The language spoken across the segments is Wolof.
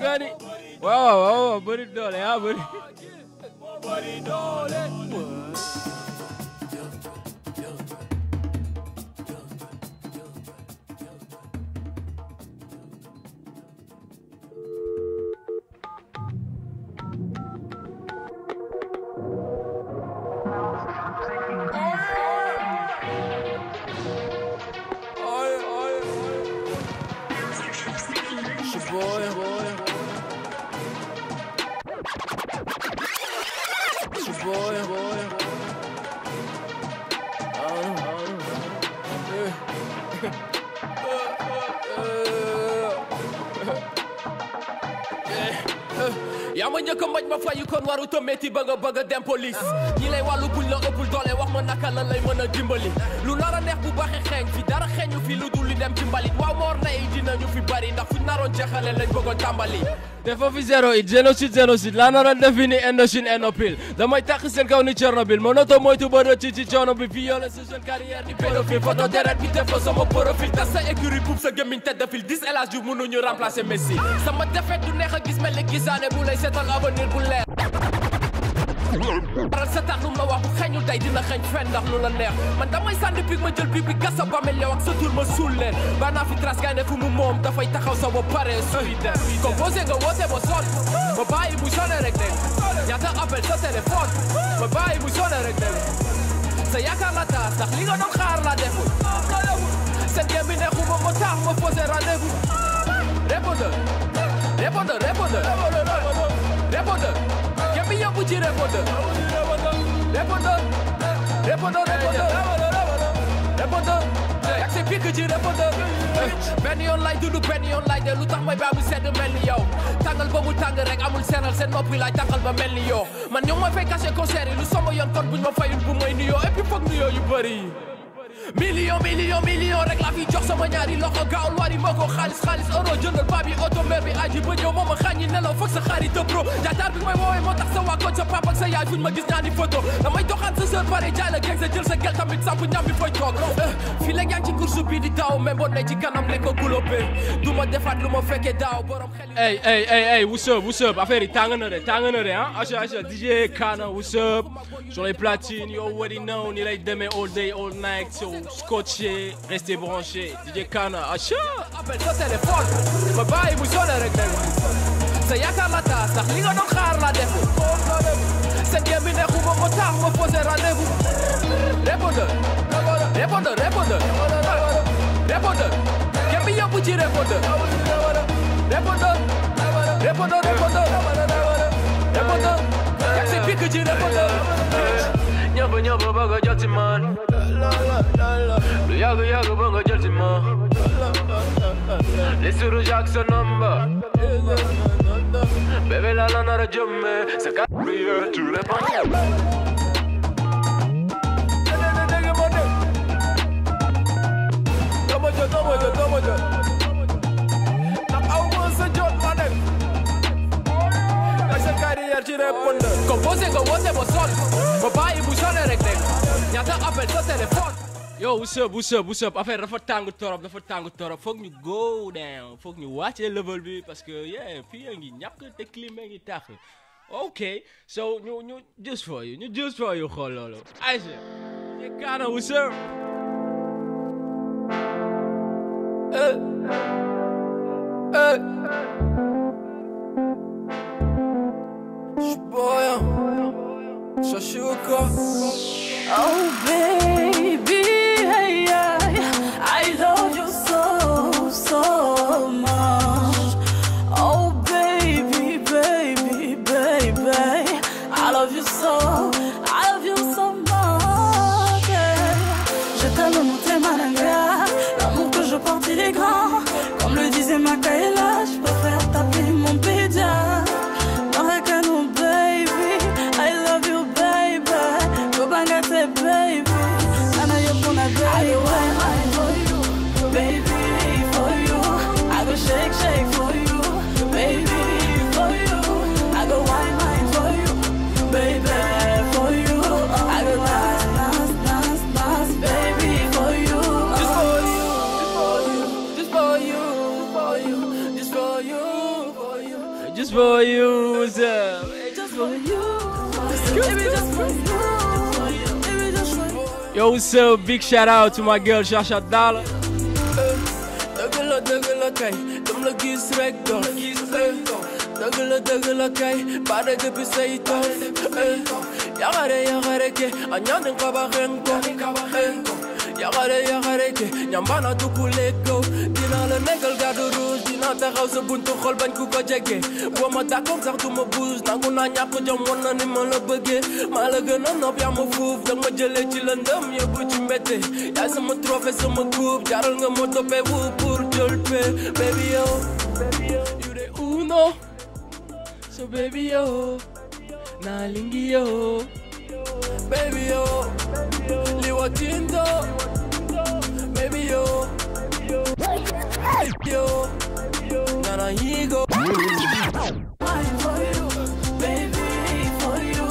gani waaw bëri doole ah bëri doole yaa ma njëkk a mbaj ma fayu kon waru ta metti ba nga bëgg a dem police ñi lay wàllu buñ la ëppul doole wax ma naka la lay mën a dimbali lu nar a neex bu baaxee xeeñ fi dara xeeñu fi lu dul li dem ci mbalit waaw moor na yi dinañu fi bari ndax fuñ naroon jeexale lañ bëggoon tàmbali defoo fi zéro it génocide laa naroon def fi ni Indochine Ennopil damay tàq seen kaw ni Tchernobyl mënatoo moytu ba rëcc ci coono bi violé sa jeune carrière ni pédophile photo deret bi def sama profil tas sa écurie buub sa gémmiñ tête de file 10 El Hadji Diouf mënuñu remplacer Messi sama défaite du neex a gis mel ni gisaane bu lay seetal avenir bu leer baral sa tax lu ma wax bu xeeñul tey dina xeeñ fen ndax lu la neex man damay sànni pig ma jël pig bi gas sa bamel yow ak sa tur ma suul leen banaa fi tras gaynde fu mu moom dafay taxaw sa ba pare suy dem composé nga woote ba sonn ma bàyyi mu sonné rek dégg ñaata appel sa téléphone ma bàyyi mu sonné rek dégg sa yaakaar la taas ndax li nga doon xaar la deful seen yem bi neexuma ma tax ma posé rendez-vous répondeur Get me up with your répondeur yak se pique ci répondeur benn yoon lay dund benn yoon lay de lu tax may baa bu sedd mel ni yow tàngal ba mu tàng rek amul seeral seen noppi lay tàngal ba mel ni yow man ñoo may fay caché concert yi lu sama yoon kon buñ ma fayul bu may nuyoo et puis foog nuyoo yu bëri million rek la fi jox sama ñaari loxo gaawul wari ma ko xaalis euro jëndal paa bi oto mer bi aji ba ñëw mooma xàññi nelaw foog sa xarit bro jaataar bi may woowee moo tax sa waa koñ sa papa ak sa yaay fuñ ma gis ñaani photo damay doxaan sa sœur pare jaay la geng sa jël sa gel tamit samp ñam bi fay toog fii la yaa ngi ci course bi di daaw même boo ne ci kanam le ko gulóobe du ma defaat lu ma fekkee daaw borom xel hey what's up affaire yi tàng na de ah acha DJ Kana what's up sur les platines you already know ni lay demee all day all night so scotché restez branché DJ Kana acha appel sa téléphone ma bàyyi mu sonné rek dégg sa yaakaar la taas ndax li nga doon xaar la def seen yem bi neexuma ma tax ma posé rendez-vous répondeur yem bi yóbbu ci répondeur yak si pique ci répondeur ñëpp bëgg a jot ci man lu yàgg ba nga jël ci ma les suru jak sa number bébé la nar a jëmme sa carrière tu les prends dama jot ndax aw ma sa jot ma dem sa carrière ci répondeur composé nga woote ba sonn ma bàyyi bu sonné rek dégg ñaata appel sa téléphone yo what's up affaire dafa tàng torop foog ñu go down foog ñu wàccee level bi parce que fii a ngi ñàkk te climat ngi tax ok so ñu just for you xool loolu Aïcha Kana what's up Shashuka oh baby I love you so much. Oh baby, I love you so much. Je t'aime mon témananga, l'amour que je porte il est grand. Comme le disait Makaela, je préfère t'appeler mon pédia. Marekano baby, I love you baby, go bangate baby. Just for you, what's up? Just for you. Baby, just for you. Baby, just for you. Yo, what's up? Big shout out to my girl, Shasha Dollar. Dëgg la kay dam la gis rek doon dëgg la kay bare depuis say tool yaxare ke a ñaan kaba xenko yaxare ke ñambana tukuleko dina la nekkal gàddu rouge dina taxaw sa buntu xol bañ ku ko jege boo ma d'accord sax du ma buus nangu naa ñàkk jom won na ni ma la bëggee maa la gën a nopp yaa ma fuuf danga ma jëlee ci lëndëm yóbbu ci mbette yaay sama trophée sama coupe jaral nga ma toppee wu pour jël pe baby yo you the uno so baby yo naa lingi yo baby yo li watindo baby yo nana higo For you, baby, for you.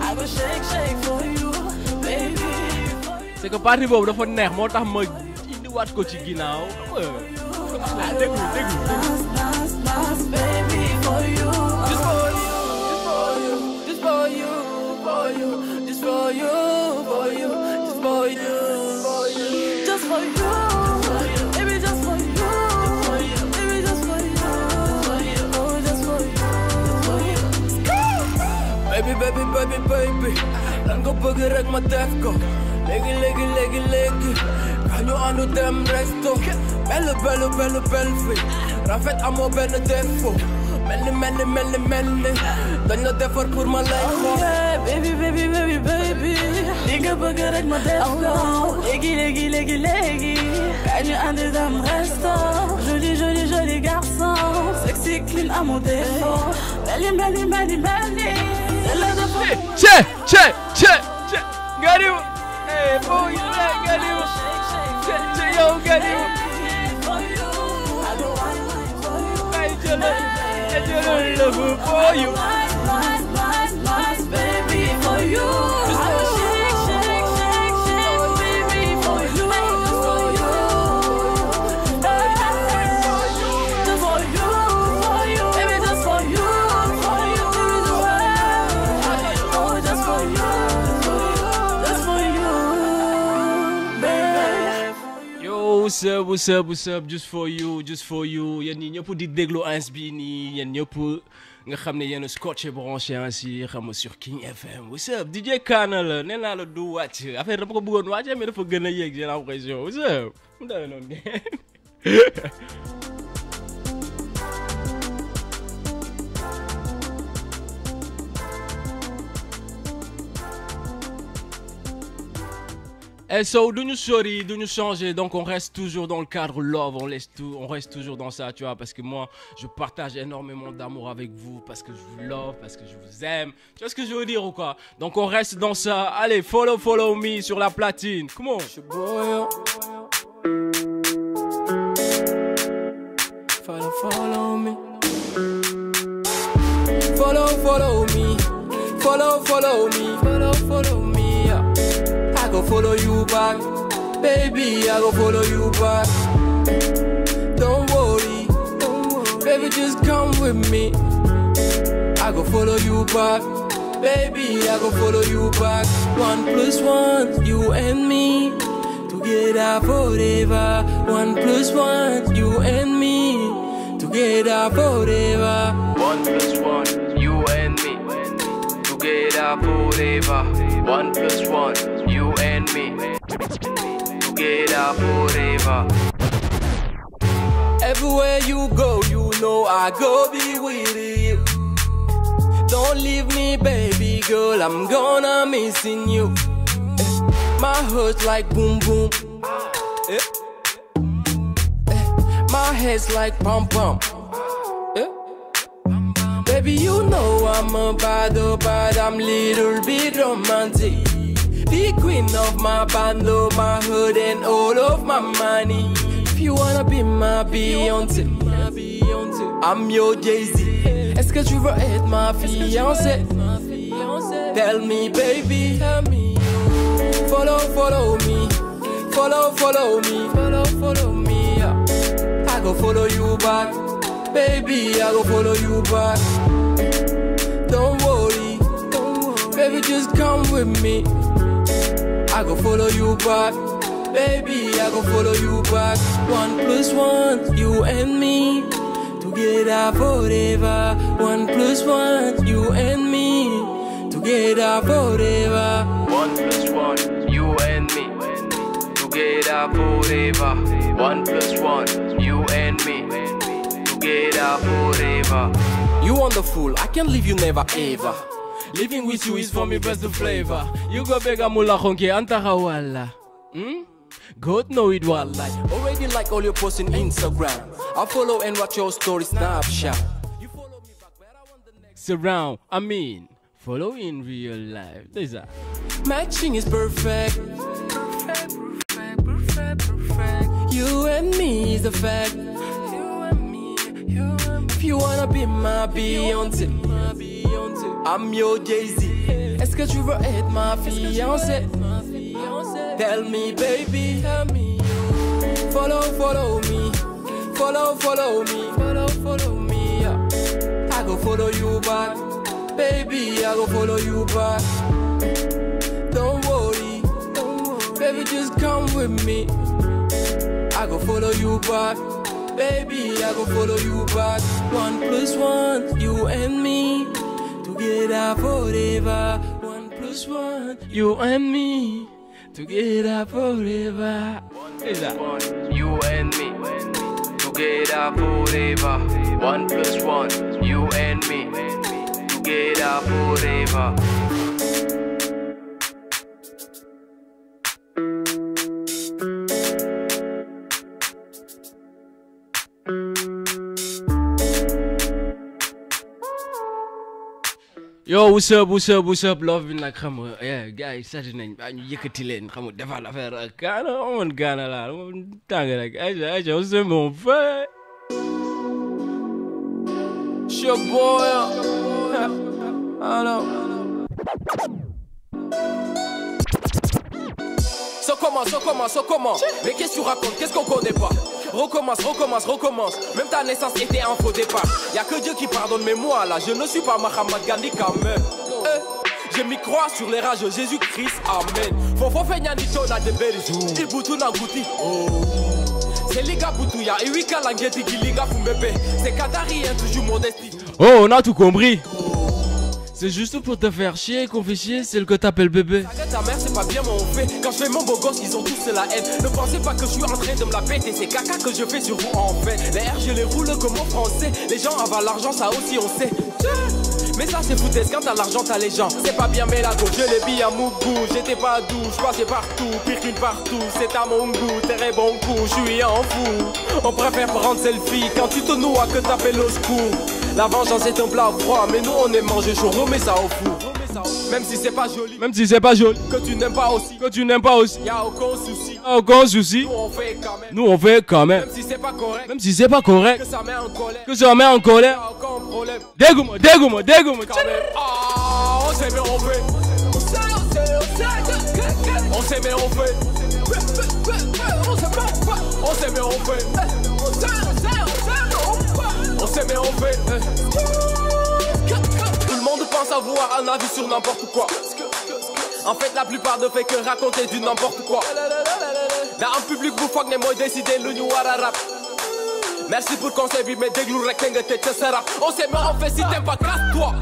I go shake for you, baby. C'est que partie boobu dafa neex moo tax ma indiwaat ko ci ginnaaw. Déglu. Dance, baby, for you. just for you, just for you, just for you, just for you. Just for you. Baby, just for you. Baby, just for you. Oh, just for you. Baby lan nga bëgg rek ma def ko léegi kañu àndu dem resto belle fi rafet amoo benn défaut mel ni dañ la defar pour ma lay ko Baby. Li nga bëgg rek ma def ko. Léegi. Kañu àndu dem resto. Joli garçon. Sexy, clean, à mon défaut. Belly. Che. Got you. Hey, boy, got you. Che, yo, got you. Hey, love for you. Nice, baby, for you. Shake, baby, for you. Just for you, baby, just for you. Oh, just for you, baby. Yo, what's up? Just for you. Yéen ñi ñëpp di déglu ins bi nii yéen ñëpp nga xam ne yéen scotché branché ainsi xam nga sur King FM. What's up? DJ Kana la nee naa la du wàcc affaire dafa ko bëggoon wàcc mais dafa gën a yéeg j'ai l'impression. What's up? Mu demee noonu. Et so, duñu sori, duñu changer, donc on reste toujours dans le cadre love, on reste toujours dans ça, tu vois, parce que moi, je partage énormément d'amour avec vous, parce que je vous love, parce que je vous aime, tu vois ce que je veux dire ou quoi? Donc on reste dans ça, allez, follow me sur la platine, come on! Follow me. Follow me. I go follow you back, baby. I go follow you back. Don't worry, baby. Just come with me. I go follow you back, baby. I go follow you back. 1+1, you and me, together forever. 1+1, you and me, together forever. 1+1, you and me, together forever. 1+1, you and me, together forever. Everywhere you go, you know I go be with you. Don't leave me, baby girl, I'm gonna missing you. My heart's like boom boom. My head's like pump pump. Baby, you know I'm a bad, I'm little bit romantic. The queen of my band, my hood and all of my money. If you wanna be my Beyoncé, I'm your Jay-Z. Est-ce que tu veux être ma fiancée? Tell me, baby, tell me. Follow me. Follow me. I go follow you back. baby, I go follow you back. Don't worry, baby, just come with me. I go follow you back, baby, I go follow you back. 1+1, you and me, together forever. 1+1, you and me, together forever. 1+1, you and me, together forever. 1+1, you and me, together forever. You wonderful, I can't leave you never ever. Living with you is for me best the flavor. You go bega mula honke antara wala. God know it wallah. Already like all your posts on Instagram. I follow and watch your story Snapchat. You follow me back, but I want the next round. I mean, follow in real life. There's that. Matching is perfect. Perfect. You and me is the fact. If you wanna be my Beyoncé, I'm your Jay-Z. Est-ce que tu veux être ma fiancée? Tell me baby, tell me. Follow me. Follow me, yeah. I go follow you back, baby, I go follow you back. Don't worry, baby, just come with me. I go follow you back, baby, I go follow you back. 1+1, you and me, together forever. 1+1, you and me, together forever. 1+1, you and me, together forever. 1+1, you and me, together forever. Yo, what's up, love in like xam nga, yeah, guys, sati nañ ba ñu yëkkati leen xam nga defal affaire ak Ghana, on Ghana la, tàng rek, aja, c'est mon frère. Your boy, alors. Ça commence. Mais qu'est-ce que tu racontes? Qu'est-ce qu'on connaît pas? Recommence. Même ta naissance était un faux départ. Y'a que Dieu qui pardonne, mais moi là, je ne suis pas Mahatma Gandhi quand même. Je m'y crois sur les rages de Jésus-Christ, amen. Faut faire nyanito na de beri. Ibutu na guti. C'est liga butuya. Et oui, kalangeti qui liga fumbebe. C'est Katari, hein, toujours modestie. Oh, on a tout compris. C'est juste pour te faire chier, confier, c'est le que t'appelles bébé. Ta mère, c'est pas bien mon fait. Quand je fais mon beau gosse, ils ont tous la haine. Ne pensez pas que je suis en train de me la péter. C'est caca que je fais sur vous en fait. Les R, je les roule comme en français. Les gens avalent l'argent, ça aussi on sait. Mais ça c'est foutaise, quand t'as l'argent t'as les gens. C'est pas bien mais la go, je l'ai mis à mon goût. J'étais pas doux, je passais partout, pire qu'une partout. C'est à mon goût, très bon coup, je suis en fou. On préfère prendre selfie quand tu te noies que t'appelles au secours. La vengeance est un plat froid, mais nous on est mangé chaud, remets ça au four. Même si c'est pas joli, que tu n'aimes pas aussi, y'a aucun souci, nous on fait quand même. Même si c'est pas correct, que ça met en colère, y'a aucun problème. Dégoûte-moi. On sait mais on fait. On sait mais on fait. Tout le monde pense avoir un avis sur n'importe quoi. En fait la plupart ne fait que raconter du n'importe quoi. Dans un public bouffon ne moi décidé le new rap. Merci pour le conseil mais déglou rectangle tête ça rap. On sait mais on fait si t'aimes pas casse-toi.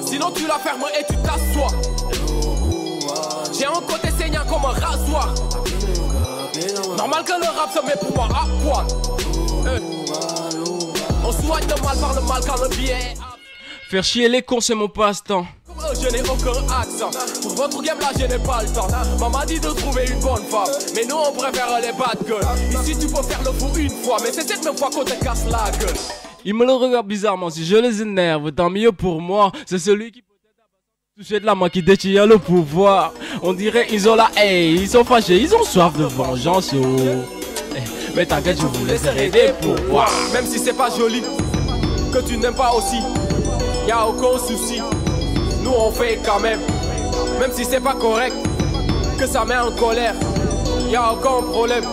Sinon tu la fermes et tu t'assois. J'ai un côté saignant comme un rasoir. Normal que le rap se met pour moi à poil. On soigne le mal par le mal quand le billet. Faire chier les cons c'est mon passe-temps. Comme eux je n'ai aucun accent. Pour votre game là je n'ai pas le temps. Maman dit de trouver une bonne femme, mais nous on préfère les bad gueules. Ici tu peux faire le fou une fois, mais c'est cette même fois qu'on te casse la gueule. Il me le regarde bizarrement, si je les énerve, tant mieux pour moi. C'est celui qui toucher de la main qui détient le pouvoir. On dirait ils ont la haine, ils sont fâchés, ils ont soif de vengeance. Mais t'inquiète, je vous laisserai des pouvoirs. Même si c'est pas joli, que tu n'aimes pas aussi, y'a aucun souci, nous on fait quand même. Même si c'est pas correct, que ça met en colère, y'a aucun problème,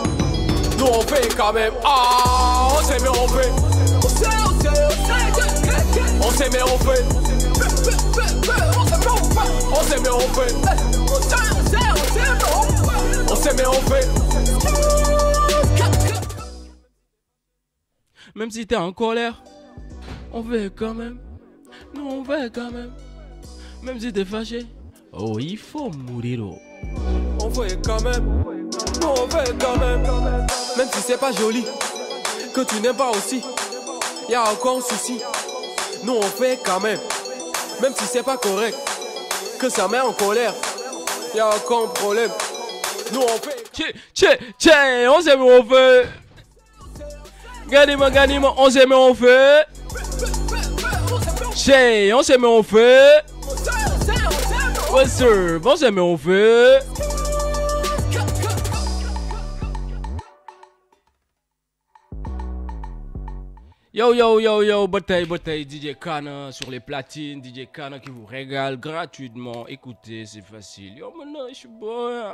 nous on fait quand même. On sait mais on fait. On sait mais on fait. On sait mais on fait. On sait mais on fait. Même si t'es en colère, on fait quand même. Nous on fait quand même. Même si t'es fâché, oh il faut mourir. Oh. On fait quand même. Nous on fait quand même. Même si c'est pas joli, que tu n'aimes pas aussi, y'a encore un souci. Nous on fait quand même. Même si c'est pas correct, que ça met en colère, y'a encore un problème. Nous on fait. Tché, on sait mais on fait. Ganima, on sait mais on fait. Tché, on sait mais on fait. Ouais sir, on sait mais on fait. Yo, bataille, DJ Kana sur les platines, DJ Kana qui vous régale gratuitement. Écoutez, c'est facile. Yo, maintenant, je suis bon.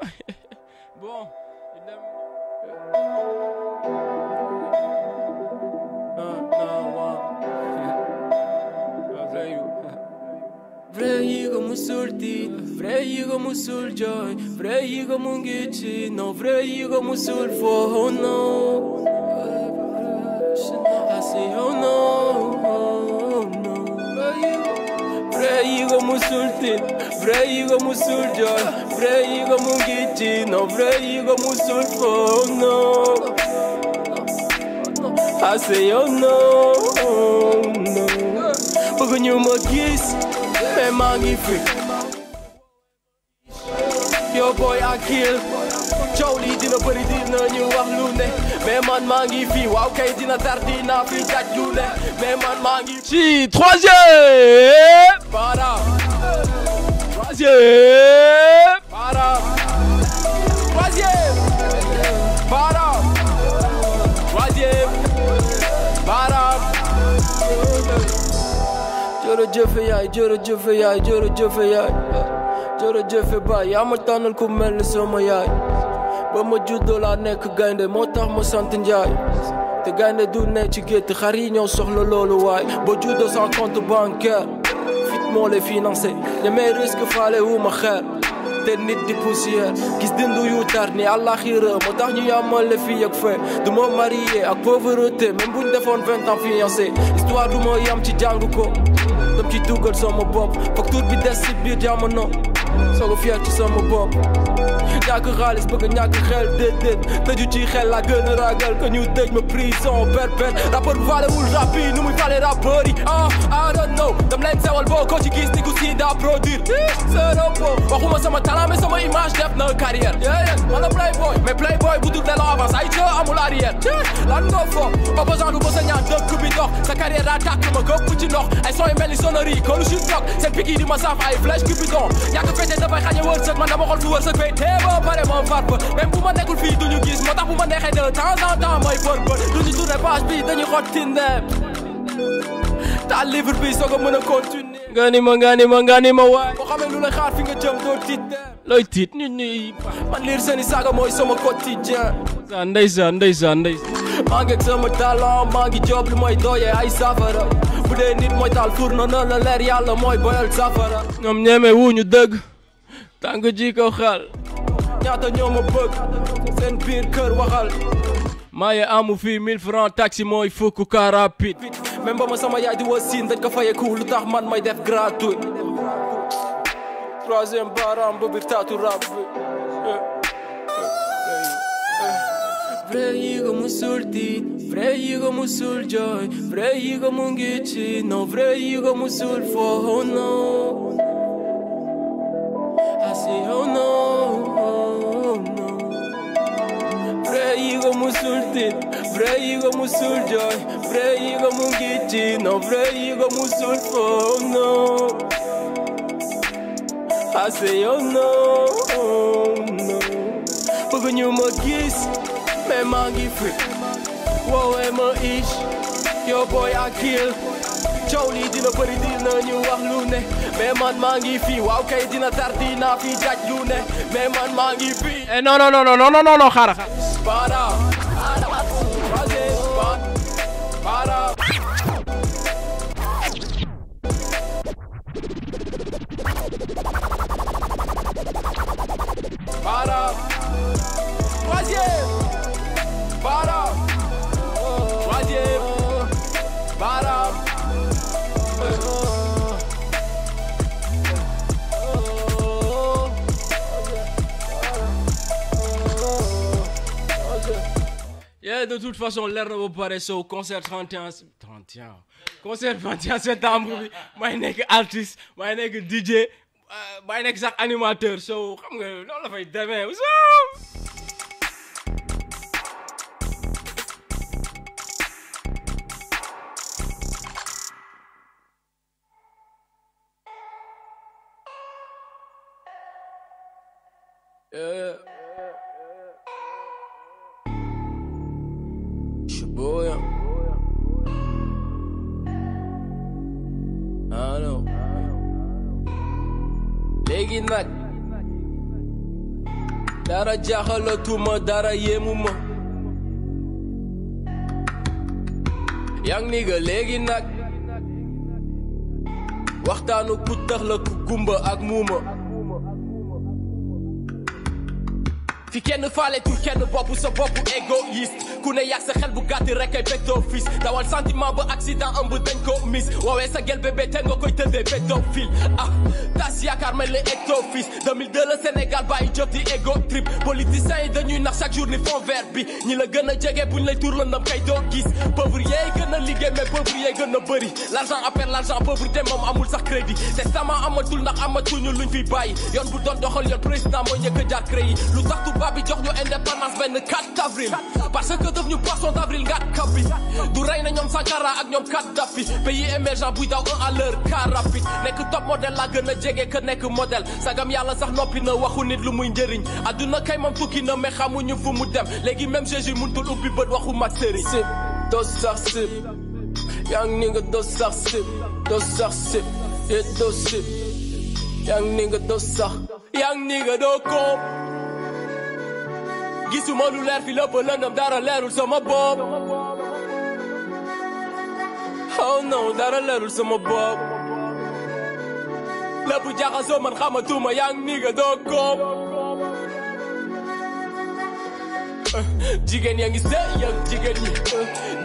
Bon, Vrei musulti, vrei musul joy, vrei mungichi, no vrei musul for no. I say oh no. Vrei musulti, vrei musul joy, vrei mungichi, no vrei musul for no. I say oh no. Bëgg ñu ma gis. Mais mangi free. Yo boy I kill. Jolly dina bëri dina ñu wax lu ne. Mais man mangi fi. Waaw kay dina tar dina fi daj lu ne. Mais man mangi. Si troisième. Para. Troisième. Para. Troisième. Para. Troisième. Para. jërëjëf baay yaa ma tànnal ku mel ni sama yaay ba ma juddoo laa nekk gaynde moo tax ma sant Njaay te gaynde du ne ci gétt xar yi ñoo soxla loolu waay ba juddoo sans compte bancaire fit moo lay financé ñemee risque faale wu ma xeer te nit di poussière gis dindu yu tar ni àllaxira moo tax ñu yàmmale fii ak fe du ma marié ak pauvreté même buñ defoon 20 ans fiancé histoire du ma yam ci jàng ko dam ci dugal sama bopp facture bi des ci biir jamono soo ko fier ci sama bopp ñàkk xaalis bëgg ñàkk xel déedéet tëju ci xel la gën a ragal que ñu tëj ma prison perpète rappeur bu valewul rap yi nu muy fale rappeur yi I don't know dam leen sewal boo ko ci gis ni ku si daa produire c'est repos waxuma sama talent mais sama image def na carrière man la playboy mais playboy bu dul delloo avance ay ca amul arrière lan nga fo opposant du ko sa ñaan dëkk bi dox sa carrière daa tàkk ma gëpp ci ndox ay son yu mel ni sonnerie kolu si bloc seen piki di ma saaf ay flèche cupidon yàgg fete dafay xañe wërsëg man dama xool fu wërsëg fay teeba pare ma farpa même bu ma nekkul fii duñu gis moo tax bu ma neexee de temps en temps may bër duñu tourné page bi dañuy xotti ndeem ta livre bi soo ko mën a continuer nga ni ma waay boo xamee lu lay xaar fi nga jëm doo tiit looy tiit nit ñi man liir seeni saaga mooy sama quotidien ndeysaan maa ngi ak sama talent maa ngi job lu mooy doyee ay safara bu dee nit mooy taal fourneau na la leer yàlla mooy boyal safara ñoom ñeme wuñu dëgg tànk ji ko xal ñaata ñoo ma bëgg seen biir kër waxal maaye amu fii 1000 francs taxi mooy fukk car rapide même ba ma sama yaay di wasin dañ ko fayeku lu tax man may def gratuit troisième baram ba biir taatu rap bi vrai yi ko musul tiit vrai yi ko musul jooy vrai yi ko mu ngi ci non vrai yi ko musul foo no I say oh no vrai yi ko musul tiit vrai yi ko musul jooy vrai yi ko mu ngi ci non vrai yi ko musul foo no I say oh no bëgg ñu ma gis mais maa ngi fi woowee ma ish yo boy I kill coow lii dina bëri dina ñu wax lu ne mais man maa ngi fi waaw kay dina tar dina fi daj lu ne mais man maa ngi fi non xaaral para de toute façon leer na ba pare so concert 31 septembre bi may nekk artiste may nekk DJ may nekk sax animateur so xam nga loolu la fay demee Shaboya. I know. Léegi nag dara jaaxalatuma dara yéemuma yang ni nga léegi nag waxtaanu ku tax la ku gumba ak muuma fi kenn faale tu kenn bopp sa bopp égoïste ku ne yàgg sa xel bu gàtt rek ay pédophile dawal sentiment ba accident ëmb dañ ko mis woowee sa gel bébé te nga koy tëddee pédophile tas yaakaar mel ni ectofils 2002 le Sénégal bàyyi jot di égo trip politiciens yi dañuy nax chaque jour ni fond vert bi ñi la gën a jege buñ lay tur la ndam kay doo gis pauvre yeey gën a liggéey mais pauvre yeey gën a bëri l'argent appelle l'argent pauvreté moom amul sax crédit testament amatul ndax amatuñu luñ fi bàyyi yoon bu doon doxal yoon président mooy njëkk a jaar créé lu tax tubaab bi jox ñu indépendance benn 4 avril parce que daf ñu poisson d'avril ngat kapi du rey na ñoom Sankara ak ñoom Kadhafi pays émergent buy daw 1 à l'heure car rapide nekk top modèle la gën a jege que nekk modèle sagam yàlla sax noppi na waxu nit lu muy njëriñ adduna kay moom tukki na mais xamuñu fu mu dem léegi même Jésus mënutul ubbi bët waxu mat sëriñ sip doo sax sip yang ni nga doo sax sip doo sax sip et doo sip yang ni nga doo sax yang ni nga doo koom gisuma lu leer fi lépp lëndëm dara leerul sama bopp oh non dara leerul sama bopp lépp jaxasoo man xamatuma yaa ngi ni nga doo koom jigéen yaa ngi sëy ak jigéen ñi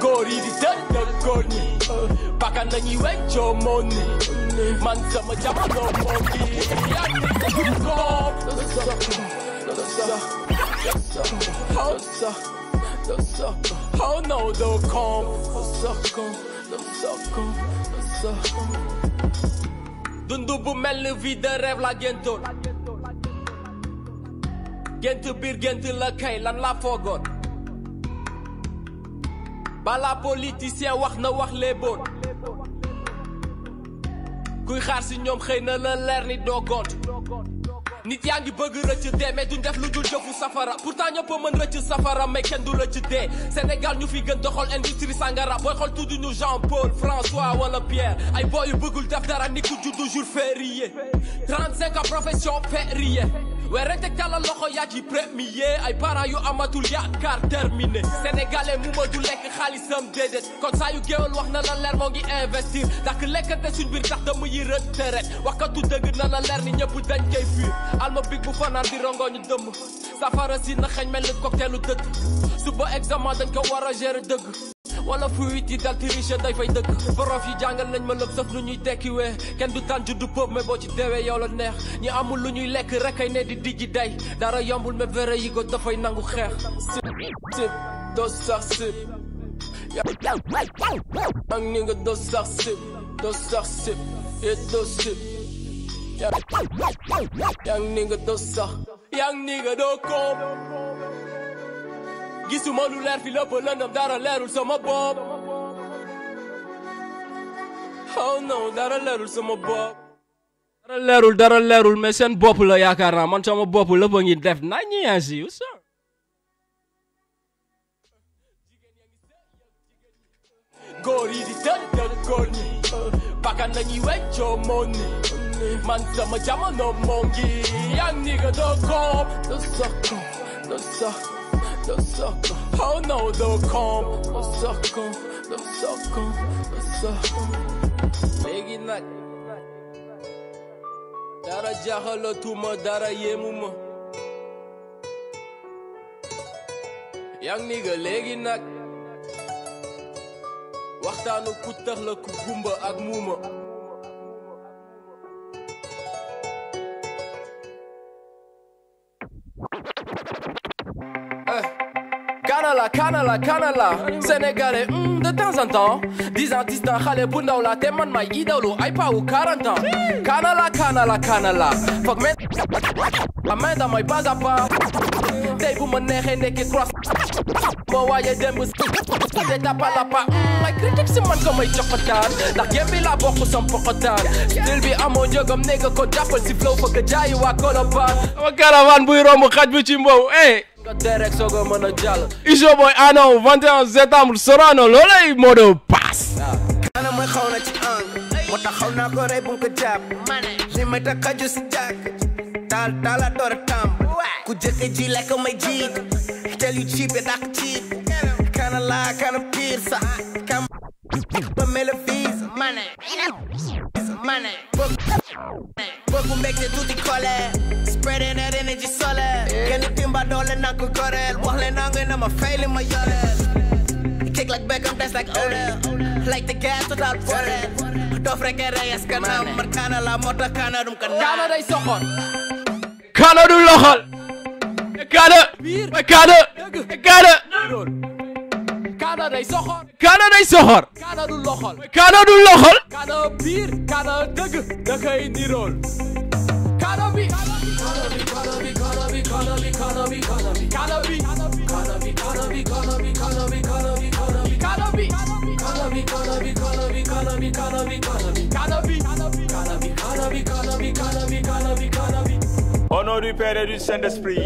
góor yi di tëdd ak góor ñi bakkan nañuy weccoo moon ni man sama jamono moo ngi yaa ngi ni nga doo koom oh no, don't come. Dundu bu mel ni vie de rêve la géntoon gént biir gént la kay lan la foogoon bala politicien wax na wax les bon kuy xaar si ñoom xëy na la leer ni doo gont nit yaa ngi bëgg rëcc dee mais duñ def lu dul jëfu safara pourtant ñëpp a mën rëcc safara mais kenn du rëcc dee Sénégal ñu fi gën doxal industrie sangara booy xool tuddu ñu Jean Paul François wala Pierre ay boy yu bëggul def dara ni ku juddu jour férié 35 ans profession férié werante tàllal loxo yaa ci premier ay parents yu amatul yaakaar terminé sénégalais mu ma du lekk xaalisam déedéet kon saa yu géwal wax na la leer moo ngi investir dak lekkante suñ biir tax dama yi retraite waxkatu dëgg na la leer ni ñëpp dañ koy fuir alma big bu fanaan di rongoñu dëmm safara si na xeeñ mel ni cocktail dëkk suba examen dañ ko war a gérer dëgg wala fuit yi dal triche day fay dëkk prof yi jàngal nañ ma lépp sax nu ñuy tekkiwee kenn du tànn juddu pop mais boo ci deewee yow la neex ñi amul lu ñuy lekk rek ay ne di dijji day dara yombul mais vrai yi go dafay nangu xeex sip sip doo sax sip ak ni nga doo sax sip et doo sip yang ni nga doo sax yang ni nga doo koom gisuma lu leer fi lépp lëndëm dara leerul sama bopp oh non dara leerul sama bopp dara leerul mais seen bopp la yaakaar naa man sama bopp lépp a ngi def nañu ainsi usa góor yi di tëdd ak góor ñi bakkan nañuy weccoo moon ni man sama jamono moo ngi yang ni nga doo koom doo sax doo sax oh no, don't come. Léegi nag dara jaxalatuma dara yéemuma yang ni nga léegi nag waxtaanu ku tax la ku gumba ak muuma Ghana la Kanala Sénégalais de temps en temps 10 ans xale bu ndaw la te man may idolu ay paawu 40 ans Kanala foog men amee damay pas à pas tey bu ma neexee ndekki cross moo waaye démb de tapalapa ay critique si man ko may joxataan ndax gem bi laa bokk sam poxataan style bi amoo njëgam néega ko jàppal si flow fa nga jaayi waa Colobane ama caravane buy romb xaj bi ci mbow nga derek sooga mën a jàll Iso Boy ano 21 septembre Sorano loolay modo pass ana mooy xaw na ci moo tax xaw naa ko rey bu ko jàpp li may ta xaju si jàkk taala door a tàmb ku jëkk ji lekk may jiit tell you cheap et ak cheap kana laa kana piir sax kam ba mel fiis money bëggu mbégte tuuti kole spreading that energy solaire kenn timba doole na ko goreel wax leen naa nga na ma fay li ma yoreel kick like Beckham dance like Odell like the gas without water dof rek reyes kanam man kana la moo tax kana dum kana Kana day soxor Kana du loxol Kana Kana day soxor Kana day soxor Kana du loxol Kana du loxol Kana biir Kana dëgg da koy nirool Kana bi Au nom du Père et du Saint-Esprit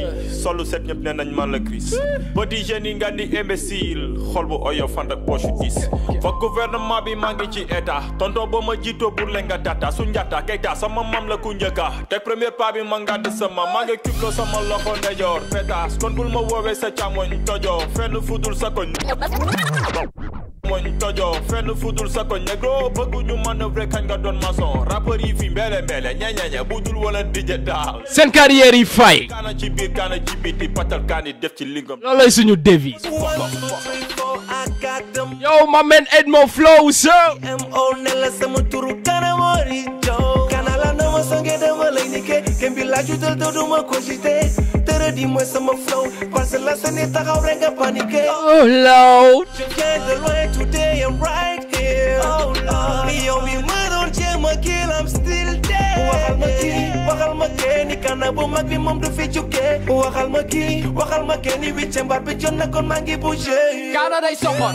solu set ñëpp ne nañ man la Christ petit jeune yi nga di imbécile xol bu oyo fant ak poche 10 fa gouvernement bi maa ngi ci état tonton ba ma jiitoo pour le nga data su njata kayta sama mam la ku njëkka te premier pas bi ma ngàdd sama maa ngi cubloo sama loxo ndejoor pétas kon bul ma woowee sa càmmoñ tojoo fenn fudul sa koñ moñ tojo fenn fudul sa koñ negro bëggu ñu manœuvre kañ nga doon maçon rappeur yi fi mbele ñeñeñe budul wala digital seen carrière yi fay kaana ci biir kaana ci biti patal kaani def ci lingam loolay suñu devise yo my man Edmo Flow so mo nela sama turu kana mori jow kana la na ma sange dama lay nike kem bi la jutal do duma cogité tere di mooy sama flow parce que la sene taxaw rek nga paniqué oh Lord je viens de loin today I'm right here oh Lord yow mi ma doon jéem a kill I'm still there waxal ma kii ni kana bu mag bi moom du fi jóge waxal ma kii ni wicce mbar bi jot na kon maa ngi bouger Kana day soxor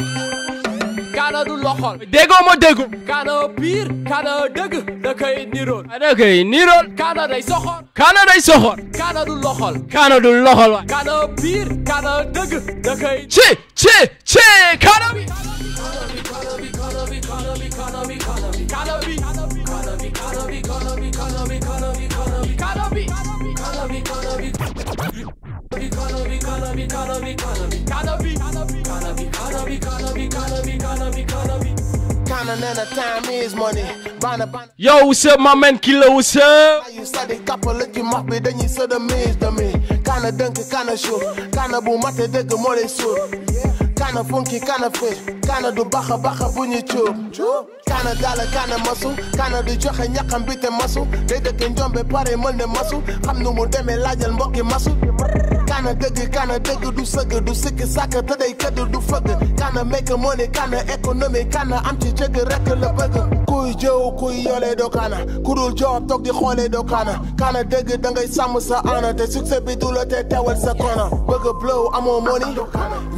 Kana du loxol déggoo ma déggu Kana biir Kana dëgg da koy nirool da koy nirool Kana day soxor Kana day soxor Kana du loxol Kana du loxol wa Kana biir Kana dëgg da koy ci Kana bi Kana nana time is money bana yo what's up my man Killa what's up yu sadi kappal ci max bi dañuy sëda mise demi kana dënk kana show kana bu mate dëgg moo lay suur kana funki kana fit kana du baxa bu ñu cuub kana gala kana masu kana du joxe ñaqam bi te masu day dëkk njombe pare mën ne masu xam nu mu demee laajal mbokki masu kana dëgg du sëgg du sikki sàkk te day këdd du fëgg kana make money kana économie kana am ci jëgg rek la bëgg kuy jëw kuy yole do kana ku dul job toog di xoole do kana dëgg da ngay sàmm sa ana te succès bi du la te teewal sa kona bëgg blow amoo money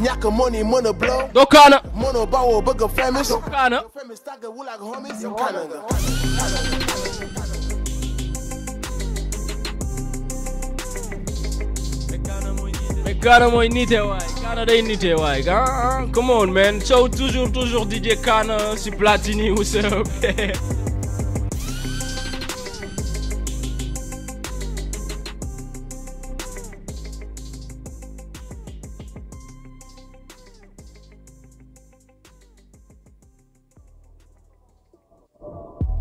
ñàkk money mën a blow do Kana mënoo bawoo bëgg famous Kana famous tàgg wulaak homies kana nga mais Kana mooy nite waay Kana day nite waay come on man so toujours DJ Kana si Platini what's up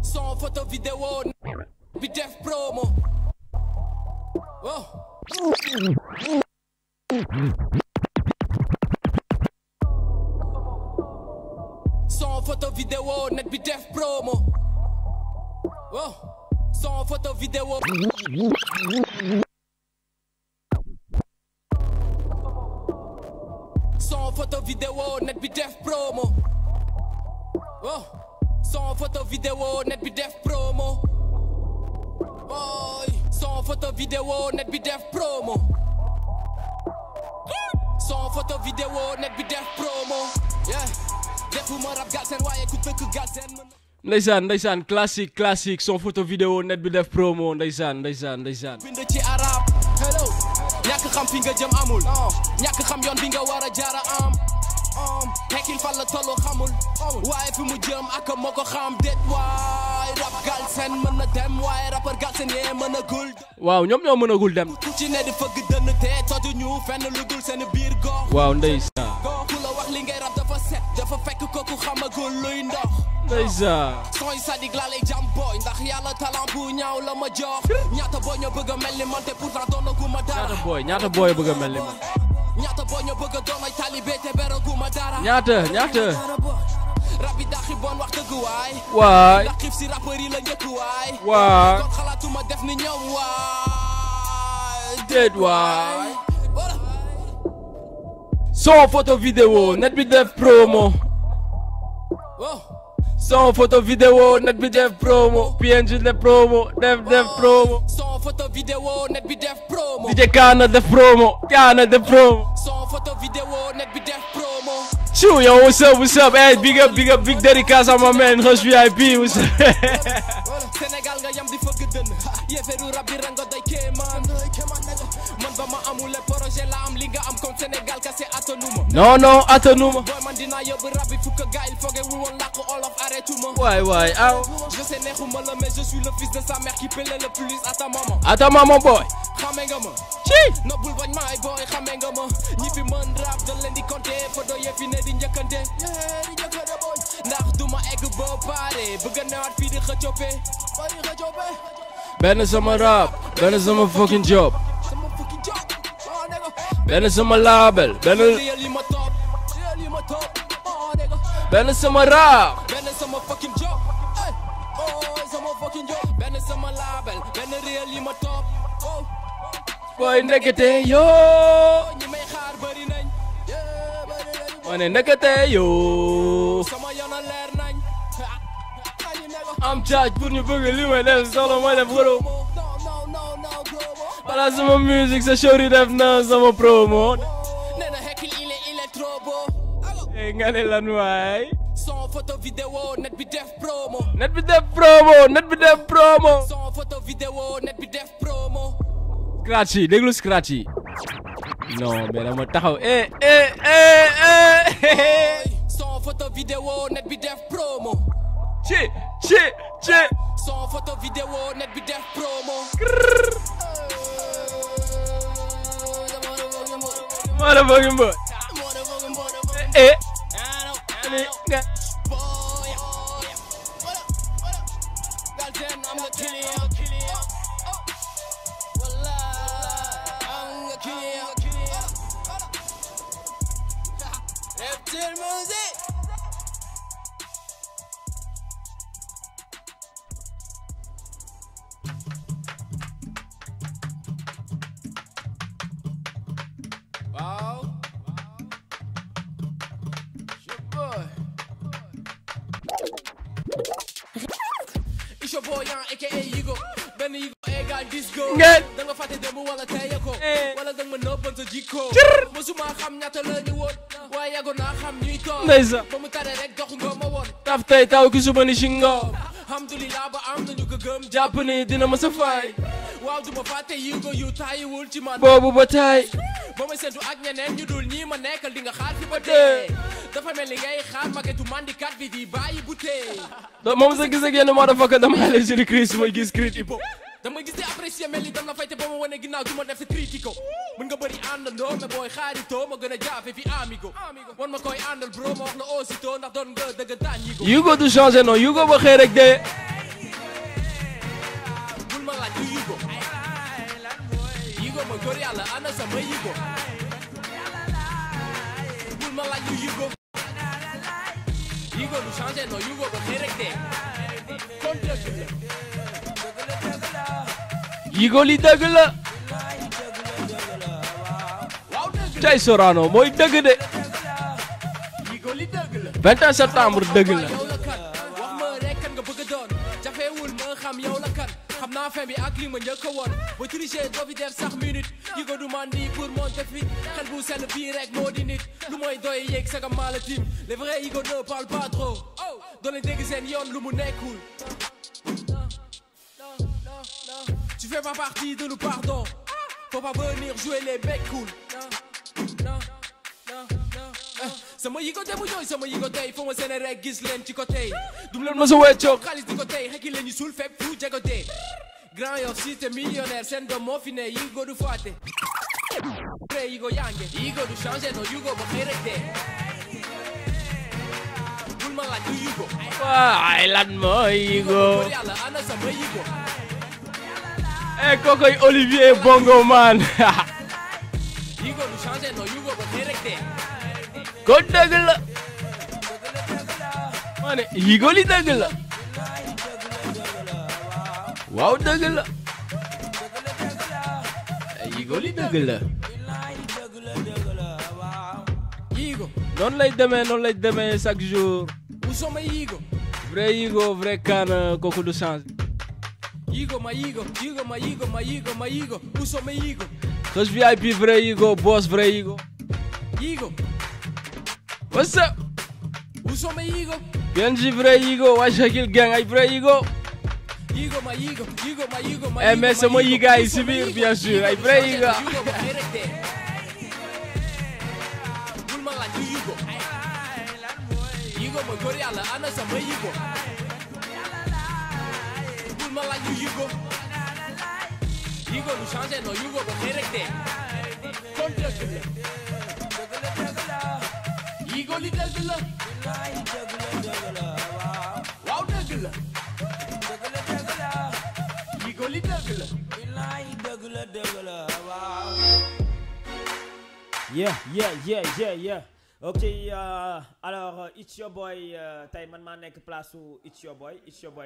son photo vidéo bi def promo oh son photo vidéo net bi def promo oh son photo vidéo son vidéo net bi def promo oh son photo vidéo net bi def promo boy son photo vidéo net bi def promo son photo vidéo net bi def promo yeah defuma rap Galsen waaye ku dëkk Galsen ndeysaan classique son photo vidéo net bi def promo ndeysaan bind ci arab hello ñàkk xam fi nga jëm amul ñàkk xam yoon bi nga war a jaara am tekkil fan la tollu xamul waaye fi mu jëm ak moo ko xam déet waay rap Galsen mën na dem waaye rappeur Galsen yee mën a gul waaw ñoom ñoo mën a gul dem ku ci ne di fëgg dënn te toju ñu fenn lu dul seen biir gox waaw ndeysaan ku la wax li ngay rap dafa set dafa fekk kooku xamagul luy ndox ndeysaan sooy sadik laa lay jam boy ndax yàlla talent bu ñaaw la ma jox ñaata boy ñoo bëgg a mel ni man te pourtant doonaguma dara ñaata boy bëgg a mel ni man ñaata boy ñoo bëgg a doon ay talibé te beraguma dara ñaata rap yi daxi bon wax dëgg waay ndax xiif si rappeur yi la njëkk waay kon xalaatuma def ni ñoom waay déet waay son photo vidéo net bi def promo son photo vidéo net bi def promo PNG def promo def promo son photo vidéo net bi def promo DJ Kana def promo son photo vidéo net bi def promo Chew, yo, what's up? Hey, big dédicace à my man, Rush VIP, what's up? Sénégal nga yam di fëgg dënn yéeferu rab bi rango day kéemaan man ba ma amule projet la am li nga am comme Sénégal kase atanuma non atanuma boy man dinaa yóbbu rab bi fukk gaay il foge wu woon làkk olof arrêtuma waay aw je sais neexuma la mais je suis le fils de sa mère qui plaît le plus à ta maman boy xame nga ma ci no bul bañ maay boy xame nga ma ñi fi mën rap dañ leen di compter fodo yee fi ne di njëkkante boy ndax duma egg boo pare bëgg a newaat fii di xëccope benn sama rap benn sama fucking job benn sama label benn sama rap benn sama fucking job benn sama label benn réel yi ma topp boy ndekete yo ñi may xaar bari nañ ma ne ndekete yo sama yoon leer nañ am charge pour ñu bëgg li may def solo mooy def wërëw balaa sama musique sa shori def na sama promo nee na Hekil il est trop beau nga ne lan waay son photo vidéo net bi def promo son photo vidéo net bi def promo scratch yi déglu scratch yi non mais dama taxaw son photo vidéo net bi def promo ci son photo vidéo net bi def promo motherfucking boy Galsen am nga killing Reptile music wow it's your boy Young aka Yigo benn Yigo égal disco da nga fàtte démb wala tey ko wala da nga ma nëbban sa jikko musuma xam ñaata la ñu woon waaye yàggoon naa xam ñuy toog ba mu tare rek dox nga ma woon taf tey taw ki suba ni shingo alhamdulillah ba am nañu ko gëm jàpp ni dina ma sa fay waaw du ma fàtte Yigo yu taayiwul ci man boobu ba tay ba may sentu ak ñeneen ñu dul ñii ma nekkal di nga xaar fi ba dee dafa mel ni ngay xaar maketu mandikat bi di bàyyi butee moom sa gis ak yenn motherfucker dama lay jëli Chris may gis Chris hip hop dama gis te apprécier mel ni dam la fayte ba ma wane ginnaaw du ma def sa critico mën nga bëri àndandoo mais booy xaaritoo ma gën a jaafe fi amigo wan ma koy àndal bro ma wax la aussitôt ndax doon nga dëgg daan Yigo du changé non Yigo ba xëy rek de bul ma laaj yu Yigo ma góor yàlla ana sama Yigo bul ma laaj yu Yigo du changé non Yigo ba xëy rek de Yigo li dëgg la cay Sorano mooy dëgg de 21 septembre dëgg la. wax ma rek kan nga bëgg a doon jafewul ma xam yow la kan xam naa fin bi ak li ma njëkk a woon ba tricher doo fi def sax minute yi ko du mandi pour monter fit xel bu sell bii rek moo di nit lu mooy doy yéeg saga maala tim les vrais yi ko ne parle pas trop doo leen dégg seen yoon lu mu nekkul. Tu fais pas partie de nous, pardon. Faut pas venir jouer les becs cool. Non. Sama yi ko debu ñooy sama yi ko tey foo ma seen rek gis leen ci côté. du leen ma sa weccoo. xaalis di ko tey xekki leen ñu suul fépp fu jego tey. Grand Yoff si te millionnaire seen doom moo fi ne yi go du fàtte. Après yi go yange yi go du changer non yu go ba xëy rek dee. Bul ma laaj du yi go. waay lan mooy yi go. Yàlla ana sama yi go. kokoy Olivier Bongo man. Yigo du changer no yugo ba xerek de. ko dëgg la. ma ne yigo li dëgg la. waaw dëgg la. yigo li dëgg la. Yigo. noonu lay demee chaque jour. Où sont mes yigo? vrai yigo vrai kan kooku du changer. Yigo, ma yigo, où sont mes yigo? Cause VIP vrai yigo, boss vrai yigo. Yigo. What's up? Où sont mes yigo? PNJ vrai yigo, Washakil gang ay vrai yigo. Yigo, ma yigo. Mais c'est moi yiga ici bien sûr, ay vrai yigo. Bulma la yigo. Yigo mo gori ala ana sama yigo. Ma la yugo du changer no yugo ba xerek de kon dëgg la yigo li dëgg la waaw dëgg la yigo li dëgg la yeah. Ok, alors It's Your Boy tey man maa nekk place où It's Your Boy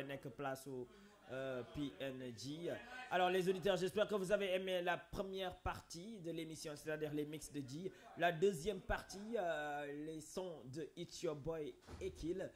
nekk place où PNJ. Alors les auditeurs, j'espère que vous avez aimé la première partie de l'émission, c'est-à-dire les mix de G. La deuxième partie, les sons de It's Your Boy et Kill.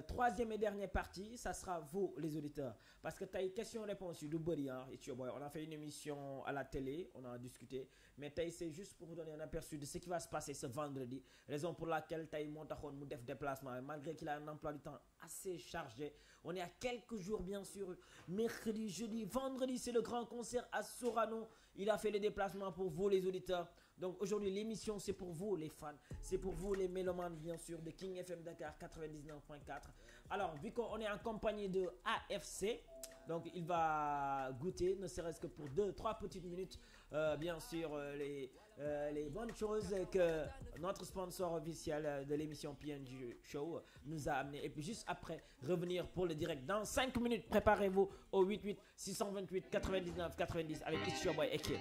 Troisième et dernière partie, ça sera vous les auditeurs. Parce que t'as question-réponse du Buddy, hein, It's Your Boy. On a fait une émission à la télé, on a discuté. Mais Taï, c'est juste pour vous donner un aperçu de ce qui va se passer ce vendredi. Raison pour laquelle Taï Montakhon nous def déplacement. Malgré qu'il a un emploi du temps assez chargé. On est à quelques jours, bien sûr. Mercredi, jeudi, vendredi, c'est le grand concert à Sorano. Il a fait les déplacements pour vous, les auditeurs. Donc aujourd'hui, l'émission, c'est pour vous, les fans. C'est pour vous, les mélomanes, bien sûr, de King FM Dakar 99.4. Alors, vu qu'on est en compagnie de AFC, donc il va goûter, ne serait-ce que pour 2-3 petites minutes, bien sûr, les bonnes choses que notre sponsor officiel de l'émission PNJ Show nous a amené. Et puis juste après, revenir pour le direct dans 5 minutes. Préparez-vous au 88 628 99 90 avec It's Your Boy Ekil.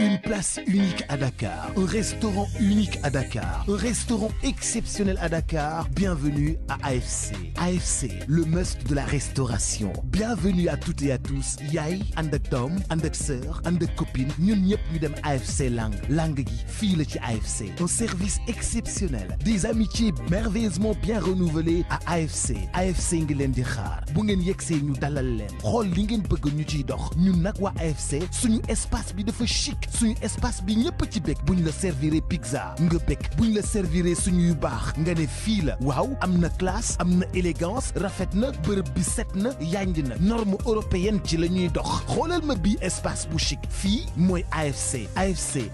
Une place unique à Dakar, un restaurant unique à Dakar, un restaurant exceptionnel à Dakar. Bienvenue à AFC. AFC, le must de la restauration. Bienvenue à toutes et à tous. Yaay, ànd ak doom, ànd ak sœur, ànd ak copine, ñun ñëpp ñu dem AFC Lang gi fii la ci AFC. Un service exceptionnel, des amitiés merveilleusement bien renouvelées à AFC. AFC ngi leen di xaar. Bu ngeen yegsee ñu dalal leen. Xool li ngeen bëgg ñu ciy dox. Ñun nag waa AFC suñu espace bi dafa chic. Suñu espace bi ñëpp ci bekk buñ la serviré pizza nga bekk buñ la serviré suñu yu baax nga ne fii la waaw am na classe am na élégance rafet na bërëb bi set na yanj na norme européenne ci la ñuy dox xoolal ma bii espace bu chic fii mooy AFC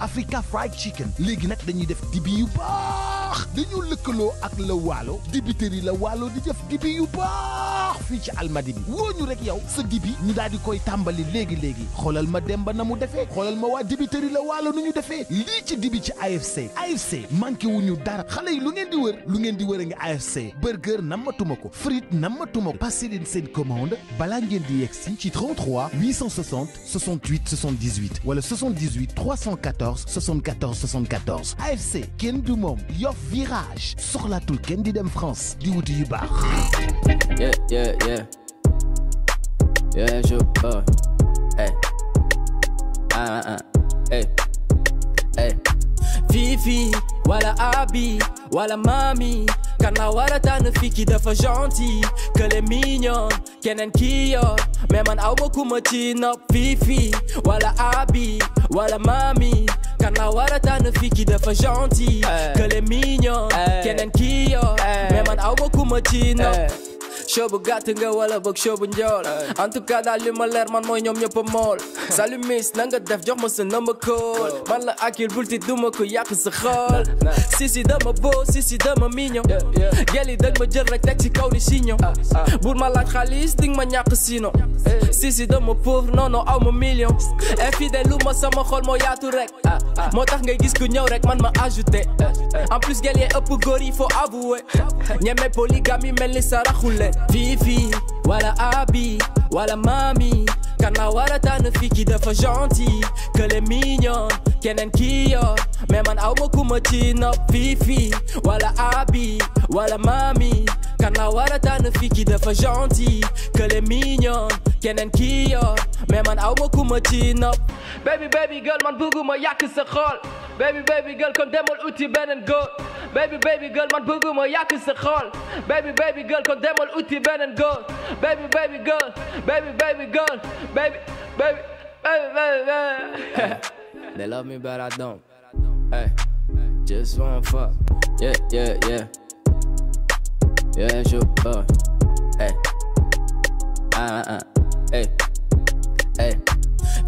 Africa Fried Chicken léegi nag dañuy def dibi yu baax dañu lëkkaloo ak la Waalo dibiteri la Waalo di def dibi yu baax fii ci Almadi bi woo ñu rek yow sa dibi ñu daal di koy tàmbali léegi xoolal ma Demba na mu defee xoolal ma waa dibiteri la Waalo nu ñu defee lii ci dibi ci AFC manqué wuñu dara xale yi lu ngeen di wër a ngi AFC burger namatuma ko frite namatuma ko passé leen seen commande balaa ngeen di yegsi ci 33 860 68 78 wala 78 314 74 AFC kenn du moom Yoff virage soxlaatul kenn di dem France di wuti yu baax. Yeah, je boy. Hey. Hey. Fifi wala Abi wala Mami kan la war a tànn fii ki dafa gentil que les mignons keneen ki yor mais man aw ma ku ma ci nopp Fifi wala Abi wala Mami kan la war a tànn fii ki dafa gentil que les mignons keneen ki yor mais man aw ma ku ma ci nopp show bu gàtt nga wala bëgg show bu njool en tout cas daal li ma leer man mooy ñoom ñëpp a mool salut miss na nga def jox ma sa number call man la akil bulti duma ko yàq sa xol sisi dama beau sisi dama mignon gel yi dañ ma jël rek teg ci kaw ni signon bur ma laaj xaalis ding ma ñàkk sinon sisi dama pauvre non non aw ma million infidèle lu ma sama xol moo yaatu rek moo tax ngay gis ku ñëw rek man ma ajouté en plus gel yee ëpp góor yi faut avouer ñeme polygamie mel ni saraxule Fifi wala Abi wala Mami kan la war a tànn fii ki dafa gentil que les mignons keneen ki yor mais man aw ma ku ma ci nopp Fifi wala Abi wala Mami kan la war a tànn fii ki dafa gentil que les mignons keneen ki yor mais man aw ma ku ma ci nopp baby girl man bëgguma yàq sa xol baby girl kon demal uti beneen góor baby girl man bëgguma yàq sa xol baby girl kon demal uti beneen góor baby girl baby girl baby. They love me but I don't. Hey, just one fuck. Yeah. Yeah, sure. Hey. Hey.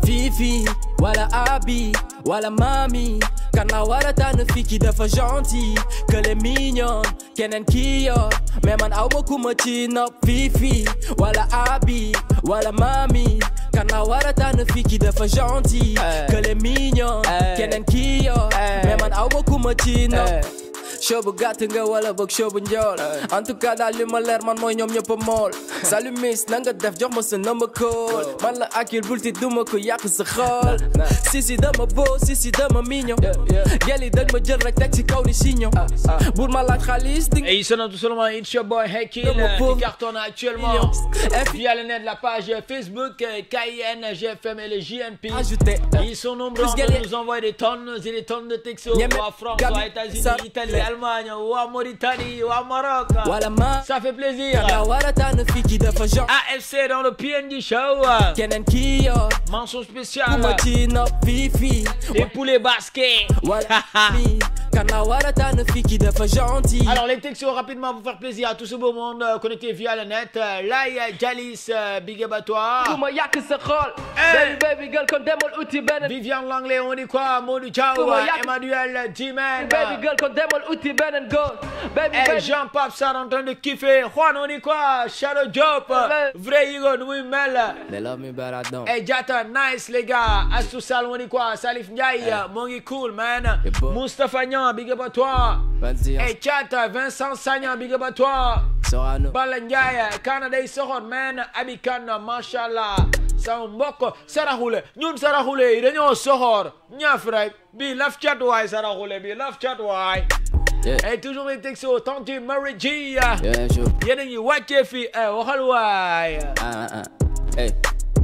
Fifi wala Abi wala Mami kan la war a tànn fii ki dafa gentil que les mignons keneen ki yor mais man aw ma ku ma ci nopp Fifi wala Abi wala Mami kan la war a tànn fii ki dafa gentil que les mignons keneen ki yor mais man aw ma ku ma ci nopp show bu gàtt nga wala bëgg show bu njool en tout cas daal li ma leer man mooy ñoom ñëpp a mool salut miss na nga def jox ma sa number call man la akil bulti duma ko yàq sa xol sisi dama beau sisi dama mignon gel yi dañ ma jël rek teg ci kaw ni signon bur ma laaj xaalis di Et il sonne tout seulement It's Your Boy Hekil qui cartonne actuellement via le net la page Facebook KINGFM et le JNP. Ils sont nombreux à nous envoyer des tonnes et des tonnes de textos à France, aux États-Unis, Italie, Allemagne ou à Mauritanie ou à Maroc. Ça fait plaisir. AFC dans le PNJ Show. Mention spéciale. Et pour les baskets. Alors les textos rapidement pour faire plaisir à tout ce beau monde connecté via le net. Lai Jalis, big up à toi. Viviane Langlais, on dit quoi? Modou Ciao, Emmanuel Jimen. Jean-Pape Sarr en train de kiffer. Juan, on dit quoi? Shadow Job, vrai Hugo, nous mel. They love me but I don't. Hey Jata, nice les gars. Astou Sal, on dit quoi? Salif Ndiaye, Mongi cool man. Moustapha Nyan, big up à toi. Hey Chat, Vincent Sagnan, big up à toi. Bala Ndiaye, Canada Soron man. Abikan, mashallah. Sama mbokk saraxule ñun saraxule yi dañoo soxor ñaaf rek bi laf chat waay saraxule bi laf chat waay et toujours les textos Tanti Mary G yéen a ngi wàccee fi waxal waay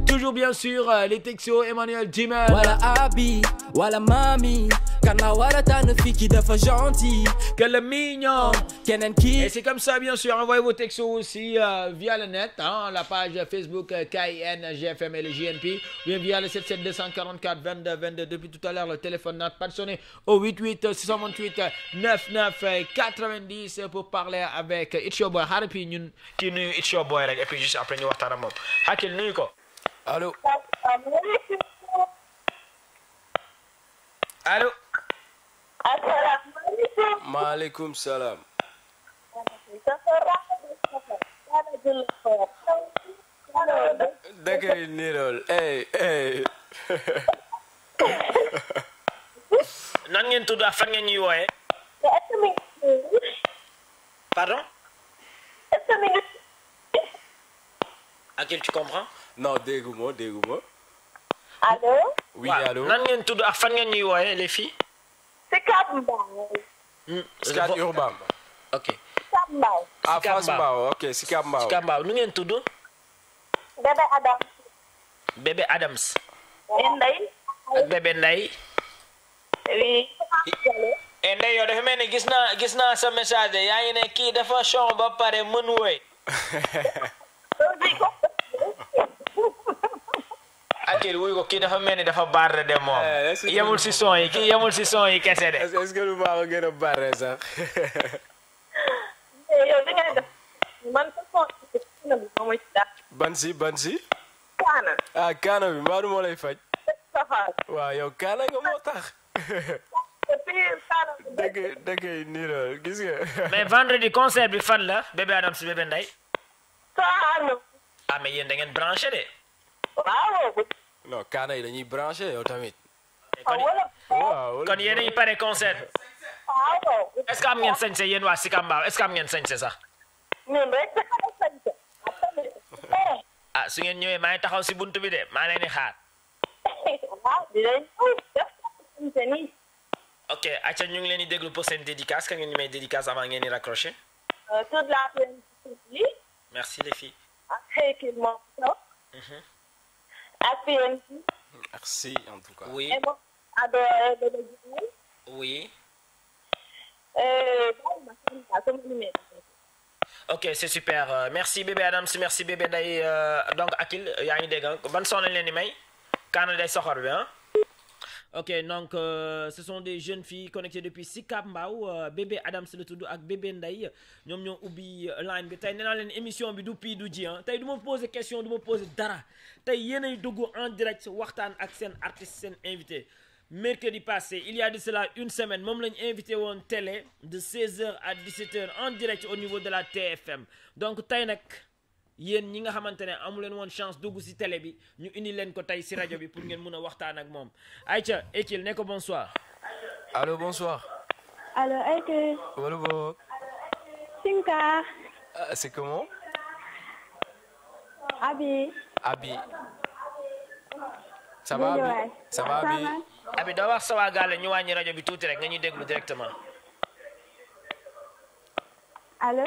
toujours bien sûr les textos Emmanuel Jimen wala Abi wala Mami kan la war a tànn fii ki dafa gentil que le mignon keneen ki et c'est comme ça bien sûr envoyez vos textos aussi via le net la page Facebook KINGFM et le JNP ou bien via le 77 244 22 22 depuis tout à l'heure le téléphone n'a pas sonné au 88 628 99 90 pour parler avec It's Your Boy Happy ñun ki nuyu It's Your Boy rek et puis juste après ñu waxtaan ak moom Hakil nuyu ko allo allo maaleykum salaam dëkkay nirool nan ngeen tudd ak fan ngeen ñuy wooye pardon Hakil tu comprends non dégguma Allô? Oui, allô? Nan ngeen tudd ak fan ngeen ñuy wooye les filles? Sicap Mbao. Sicap Urbam. Ok. Sicap Mbao. Ah, Fass Mbao, ok, Sicap Mbao. Sicap Mbao, nu ngeen tudd? Bébé Adams. Bébé Adams. Ndeye. Ak Bébé Ndeye. Oui. ndey yow dafa mel ni gis naa sa message de yaa ngi ne kii dafa chon ba pare mën woy akil wuy ko kii dafa mel ni dafa barre de moom yemul si son yi kii yemul si son yi kese de est-ce que lu maa ko gën a barre sax yow da ngay def man sa son ban si kaana ah kaana bi mbaa du moo lay faj waaw yow kaana nga moo tax dëgg nii loolu gis nga mais vendredi concert bi fan la bébé Adam si bébé Ndeye mais yéen da ngeen branché de non kaana yi dañuy branché yow tamit waaw kon yéen a ngi pare concert est-ce que am ngeen sañse yéen waa Sicap Mbao est-ce que am ngeen sañse sax su ngeen ñëwee maa ngi taxaw si buntu bi de maa leen di xaar ok acca ñu ngi leen di déglu pour seen dédicace ka ngeen ñu may dédicace avant ngeen di raccrocher toute la famille merci les filles merci en tout cas oui oui ok c'est super merci bébé Adams merci bébé Ndeye donc Akil yaa ngi dégg ban son lañ leen di may kaana day soxor bi ok donc ce sont des jeunes filles connectées depuis Sicap Mbao bébé Adams la tudd ak bébé Ndeye ñoom ñoo ubbi line bi tey nee naa leen émission bi du pii du ji tey du ma poser question du ma poser dara tey yéenay dugg en direct waxtaan ak seen artiste seen invité mercredi passé il y a de cela une semaine moom lañ invité woon télé de 16h à 17h en direct au niveau de la TFM donc tey nag yéen ñi nga xamante ne amu leen woon chance dugg ci télé bi ñu indi leen ko tey ci rajo bi pour ngeen mun a waxtaan ak moom Aïcha Ekil ne ko bonsoir. allo bonsoir. allo Ekil. wala boog. Sinka. C'est comment? Abi. Ça va Abi? Ça va Abi? Abi doo wax sa waa gaale ñu wàññi rajo bi tuuti rek nga ñuy déglu directement. allo.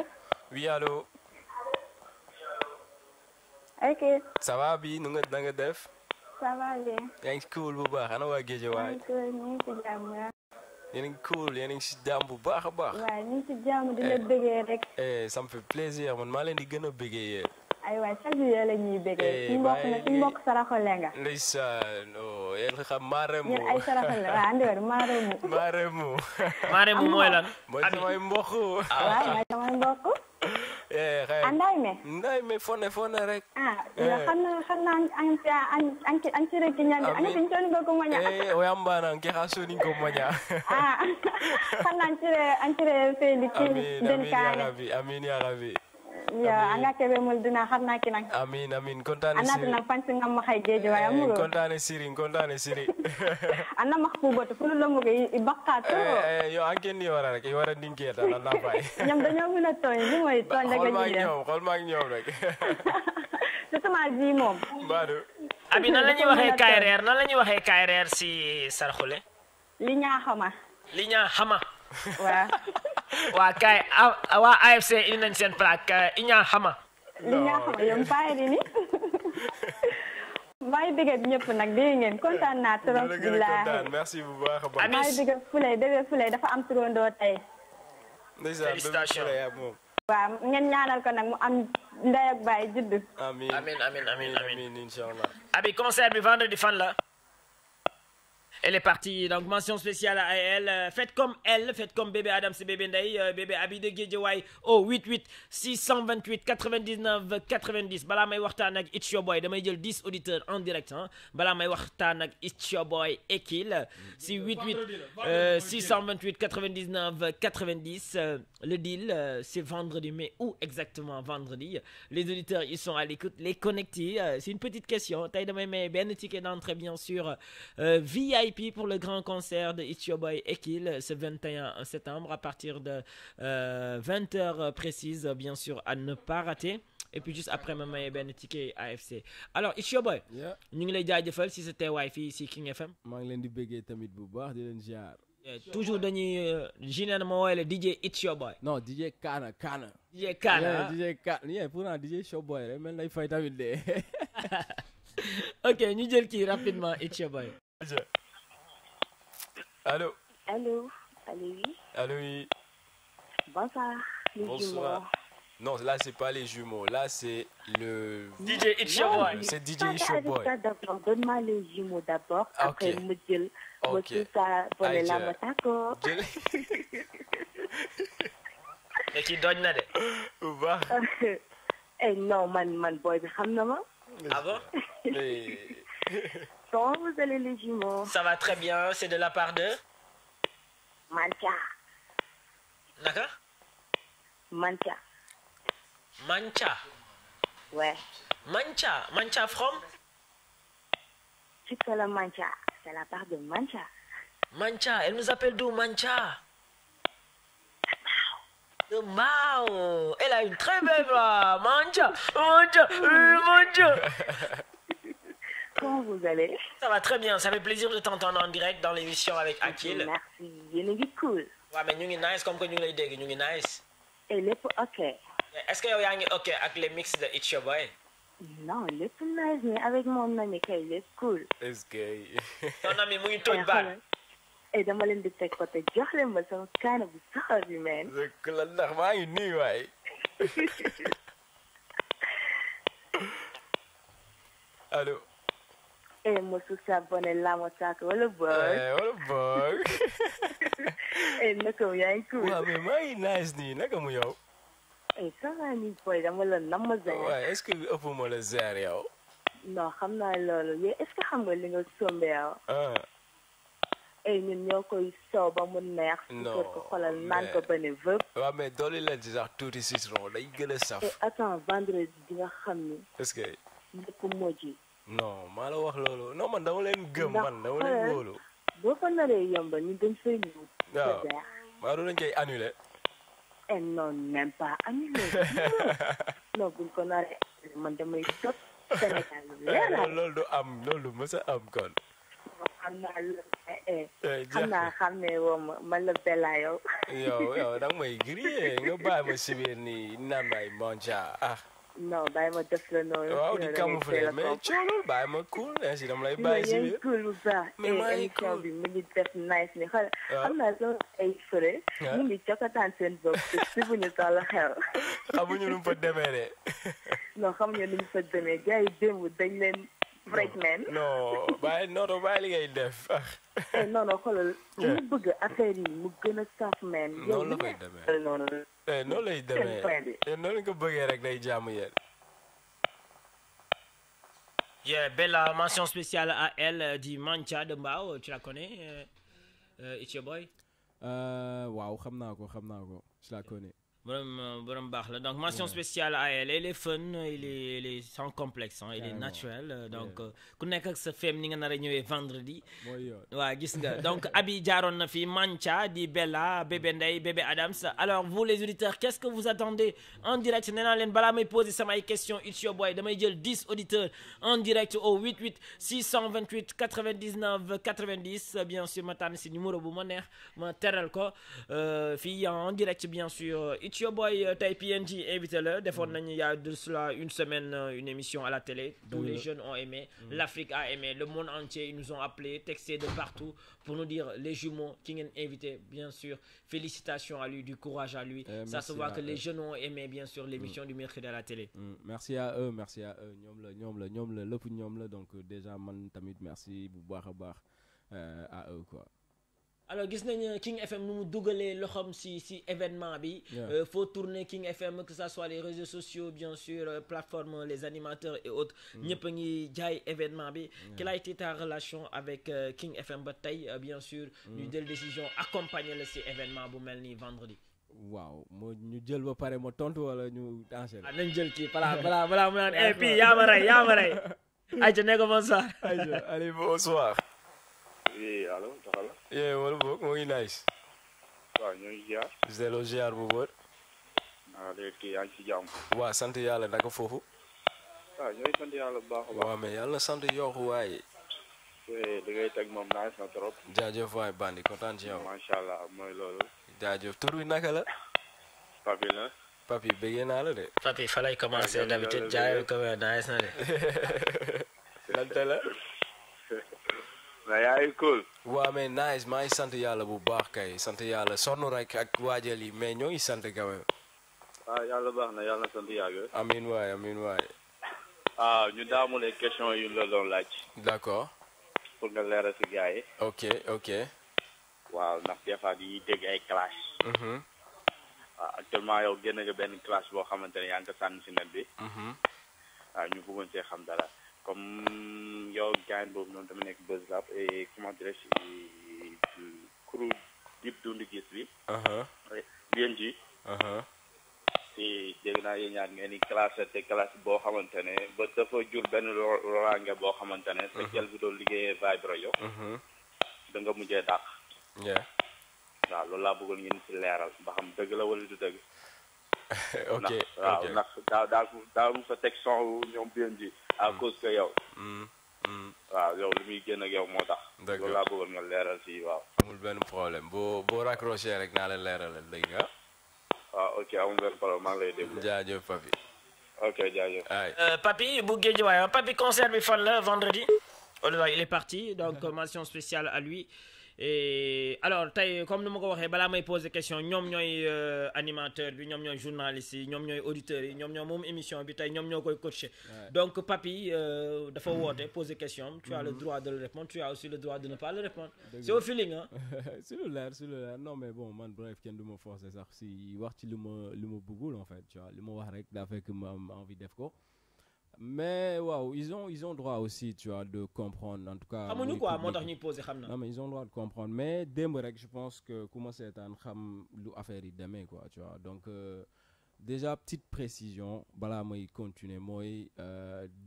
oui allo. ok. ça va Abi nu nga def. ça va bien. yaa ngi cool bu baax ana waa Guédiawaye. ñu ngi ci jàmm ya. yéen a ngi cool yéen a ngi ci jàmm bu baax a baax. waaw ñu ngi ci jàmm di la bëggee rek. ça me fait plaisir man maa leen di gën a bëggee yéen. aywa chaque jour la ñuy bëggee. suñu mbokk saraxole nga. ndeysaan yéen xam maaremu. ñun ay saraxole waaw andi war maaremu. maaremu mooy lan. mooy samay mbokk. waaw mooy samay mbokk. Nday me fone rek. yo xanaa an ci rek ñande an ci toni ko moña. o yambana ke ha soni ko moña. xanaa an ci feli ki den kaane. Amin ya rabbi. Ya anga kebe mul dina xarna ki nak. Amin kontaan Siri. Anata nak fan ngam ma xay geejo way amul. Kontaan Siri. Anna mahbubatu fu lu mu ngi bakkato. Yo anken ni wara rek wara dinké ta na fay. Ñam dañoo mëna tooñ li moy tooñ rek xol ma ñoom rek. Sama ji mom. Badu. Abi nan lañuy waxee KRR si Sarxule. Li ñaa xama. Waaw. waa kay waa AFC indi nañ seen plaque Iñaa Xama. Iñaa Xama yow mpaay di ni. maa ngi dégg ñëpp nag dégg ngeen kontaan naa trop. Kontaan merci bu baax a baax. maa ngi dégg Fulay dafa am turandoo tey. félicitations. waaw ngeen ñaanal ko nag mu am ndey ak baay juddu. Amin inchallah. Abi concert bi vendredi fan la. Elle est partie, donc mention spéciale à elle. Faites comme elle, faites comme bébé Adam, c'est bébé Ndeye, bébé Abi de Guédiawaye au 88 628 99 90. Bala may waxtaan ak It's Your Boy, damay jël 10 auditeurs en direct. Bala may waxtaan ak It's Your Boy Ekil, si 88 628 99 90. Le deal, c'est vendredi, mais où exactement vendredi? Les auditeurs, ils sont à l'écoute, les connectés. C'est une petite question. Taille damay may ben ticket d'entrée, bien sûr. VIP pour le grand concert de It's Your Boy Ekil ce 21 septembre à partir de 20h précise, bien sûr, à ne pas rater. Et puis juste après, ma maye ben ticket AFC. Alors, It's Your Boy, ñu ngi lay jaajëfal si c'était Wi-Fi si King FM. maa ngi leen di bëggee tamit bu baax di leen ziar. Toujours dañuy Jineen ma woowee le DJ It's Your Boy. Non, DJ Kana. DJ Kana. DJ Kana. Yeah, pourtant DJ Show Boy rek mel nay fay tamit de. Ok, ñu jël kii rapidement It's Your Boy. Allô. Allô, oui. Allô, oui. Bonsoir, les Bonsoir. jumeaux. Non, là, c'est pas les jumeaux. Là, c'est le... DJ It's Your Boy. C'est DJ It's Your Boy. D'abord, donne-moi les jumeaux d'abord. Ok. Après, me dis, Ok. tout ça, bonne Aïe, la matako. Et qui donne là de. Ou pas? Eh non, man, boy, xam na ma. Ah bon? Comment vous allez, les jumeaux? Ça va très bien, c'est de la part de Mancha. D'accord? Mancha. Mancha. Ouais. Mancha from? Tu sais la Mancha. C'est la part de Mancha. Mancha, elle nous appelle d'où Mancha? De Mao. Elle a une très belle voix. Mancha. Comment vous allez? Ça va très bien, ça fait plaisir de t'entendre en direct dans l'émission avec Akil. Merci, yéen a ngi cool. Ouais, mais ñu ngi nice comme que ñu ngi lay dégg, ñu ngi nice. Et lépp ok. Est-ce que yow yaa ngi ok ak les mix de It's Your Boy? Non, lépp nice, mais avec mon ami kay lépp cool. Est-ce que... Ton ami mu ngi tooñ baat. Et dama leen di teg côté jox leen ma sama kaana bu saxaar bi man. dëgg la ndax maa ngi nii waay. Allô. Eh, mosu sabone la mo tak wala boy. Wala boy. Eh, naka yaa ngi cool. waaw mais maa ngi nice nii naka mu yow. Eh, ça va nii boy dama la nam zéro. waaw est-ce que ëpp ma la zéro yow. Non, xam naa loolu. Yow est-ce que xam nga li nga sombe yow? Eh, ñun ñoo koy soow ba mu neex. non ko xoolal naan ko ba ne vëpp. waaw mais doole leen ci sax tuuti citron day gën a saf. Eh, attends, vendredi di nga xam ni. est-ce que. lépp moo ji. non maa la wax loolu non man dama leen gëm man dama leen wóolu. boo ko naree yomba ñu dem fay ñëw. waaw maa doon lañ koy annulé. Eh non, même pas annulé. non, buñ ko naree man damay tot Sénégal loolu du am loolu du mës a am kon. xam naa xam ne woo man la Bella yow. yow danga may grillé nga bàyyi ma si biir nii naan may Mancha ah. non bàyyi ma def la noonu. waaw di camoufler mais coolul bàyyi ma cool ainsi dama lay bàyyi si biir. cool bu baax. mais maa ngi émission bi mu ngi def nice ni xool xam naa soo ay fëre. ñu ngi cokkataan seen bopp si bu ñu toll xew. xamuñu nu mu fa demee de. non xamuñu nu mu fa demee gars yi démb dañ leen break man. non bàyyi li ngay def. non xoolal. ñu bëgg affaire yi mu gën a saf man. noonu la koy demee noonu lay demee noonu lañ ko bëggee rek day jàmm yéen. Yeah, Bella, mention spéciale à elle du Mancha de Mbao, tu la connais, It's Your Boy? waaw xam naa ko je la connais. Borom baax la donc mention spéciale à elle. Elle est fun, elle est sans complexe, hein, elle est naturelle donc ku nekk ak sa femme ni nga nar a ñëwee vendredi. waaw gis nga donc Abi jaaroon na fi Mancha di Bella bébé Ndeye bébé Adams. Alors vous les auditeurs qu'est-ce que vous attendez en direct nee naa leen balaa may poser samay question It's Your Boy damay jël 10 auditeurs en direct au 88 628 99 90 bien sûr ma tànn si numéro bu ma neex ma teral ko fii en direct bien sûr. It's Your Boy tey PNG invité la defoon nañu il y a de cela une semaine une émission à la télé. Tous les jeunes ont aimé, l'Afrique a aimé, le monde entier ils nous ont appelé, texté de partout pour nous dire les jumeaux qui ngeen invité bien sûr. Félicitations à lui, du courage à lui. Ça se voit que les jeunes ont aimé bien sûr l'émission du mercredi à la télé. Merci à eux ñoom la lépp ñoom la donc déjà man tamit merci bu baax a baax à eux quoi. Alors gis nañ King FM nu mu dugalee loxoom si événement bi. Faut tourner King FM que ça soit les réseaux sociaux bien sûr plateformes les animateurs et autres. ñëpp a ngi jaay événement bi. Quelle a été ta relation avec King FM ba tey bien sûr. ñu jël décision accompagner la si événement bu mel ni vendredi. waaw moo ñu jël ba pare ma tontu wala ñu enchaîner. nañ jël kii balaa mu naan et puis yaa ma rey. ayca ne ko bonsoir. allez bonsoir. oui allo taxala. wala boog moo ngi nice. waaw ñoo ngi ziar. zéro ziar bu wër. léegi kii yaa ngi ci jàmm. waaw sant yàlla naka foofu. waaw ñooy sant yàlla bu baax a baax. waaw mais yàlla sant yokku waaye. li ngay teg moom nice na trop. jaajëf waay bandi kontaan ci yow. macha allah mooy loolu. jaajëf tur bi naka la. Papi la. Papi bëggee naa la de. Papi fa lay commencer d'habitude jaayoo ko nice na de. lante la. mais yaa ngi cool. waa mais nice maa ngi sant yàlla bu baax kay sant yàlla sonn rek ak waajal yi mais ñoo ngi sant quand même. yàlla baax na yàlla na sant yàgg. amiin waay. ñu daamulee question yu la doon laaj. d'accord. pour nga leeral si gars yi. ok. waaw ndax des fois di dégg ay clash. Actuellement yow génn nga benn clash boo xamante ne yaa ngi ko sànni si net bi. ñu bëggoon see xam dara comme yow gaañ boobu noonu tamit nekk Buzz Lab et comment dirais-je crew Dip Doundou Guiss bi. bien ji. si dégg naa yéen ñaar ngeen di classé te classe boo xamante ne ba dafa jur benn loraange boo xamante ne. te jël bi doon liggéeyee Vibe Radio. da nga mujjee dàq. waaw loolu laa bëggoon ngeen si leeral ba xam dëgg la wala du dëgg. ok waaw ndax daal mu fa teg son ñoom bien ji à cause que yow. waaw yow li muy génn ak yow moo tax. dëgg loolu laa bëggoon nga leeral si waaw. amul benn problème boo raccroché rek naa leen leeralal dégg nga. waaw ok amul benn problème maa ngi lay déglu. jaajëf Papi. ok jaajëf. Papi bu Guédiawaye Papi concert bi fan la vendredi. Il est parti donc mention spéciale à lui. Et alors tey comme ni ma ko waxee balaa may poser question ñoom ñooy animateur bi ñoom ñooy journaliste yi ñoom ñooy auditeurs yi ñoom ñoo moom émission bi tey ñoom ñoo koy coacher. Donc Papi dafa woote poser question. Tu as le droit de le répondre, tu as aussi le droit de ne pas le répondre. C'est au feeling hein. sur le leer non mais bon man bref kenn du ma forcer sax si wax ci li ma bëggul en fait tu vois li ma wax rek daa fekk ma am envie def ko. Mais waaw ils ont droit aussi tu vois de comprendre en tout cas. xamuñu quoi moo tax ñuy poser xam na. non mais ils ont droit de comprendre mais démb rek je pense que ku ma seetaan xam lu affaire yi demee quoi tu vois donc déjà petite précision balaa may continuer mooy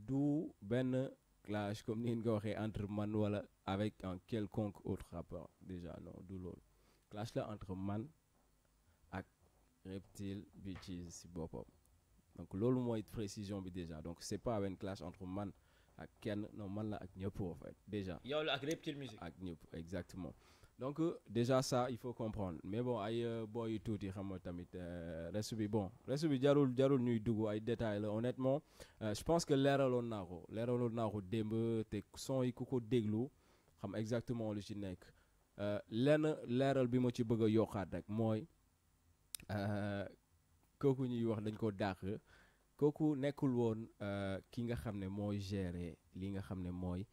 du benn clash comme ni ngeen ko waxee entre man wala avec un quelconque autre rappeur déjà non du loolu clash la entre man ak Reptile Bitches si boppam. Donc loolu mooy précision bi déjà donc c'est pas un clash entre man ak kenn non man la ak ñëpp en fait déjà. yow la ak Reptile Music. ak ñëpp exactement donc déjà ça il faut comprendre mais bon ay boy yu tuuti xam nga tamit reste bi jarul ñuy dugg ay détails la honnêtement je pense que leeraloon naa ko démb te son yi ku ko déglu xam exactement lu ci nekk lenn leeral bi ma ci bëgg a yokkaat rek mooy. kooku ñuy wax dañ ko dàq kooku nekkul woon ki nga xam ne mooy gérer li nga xam ne mooy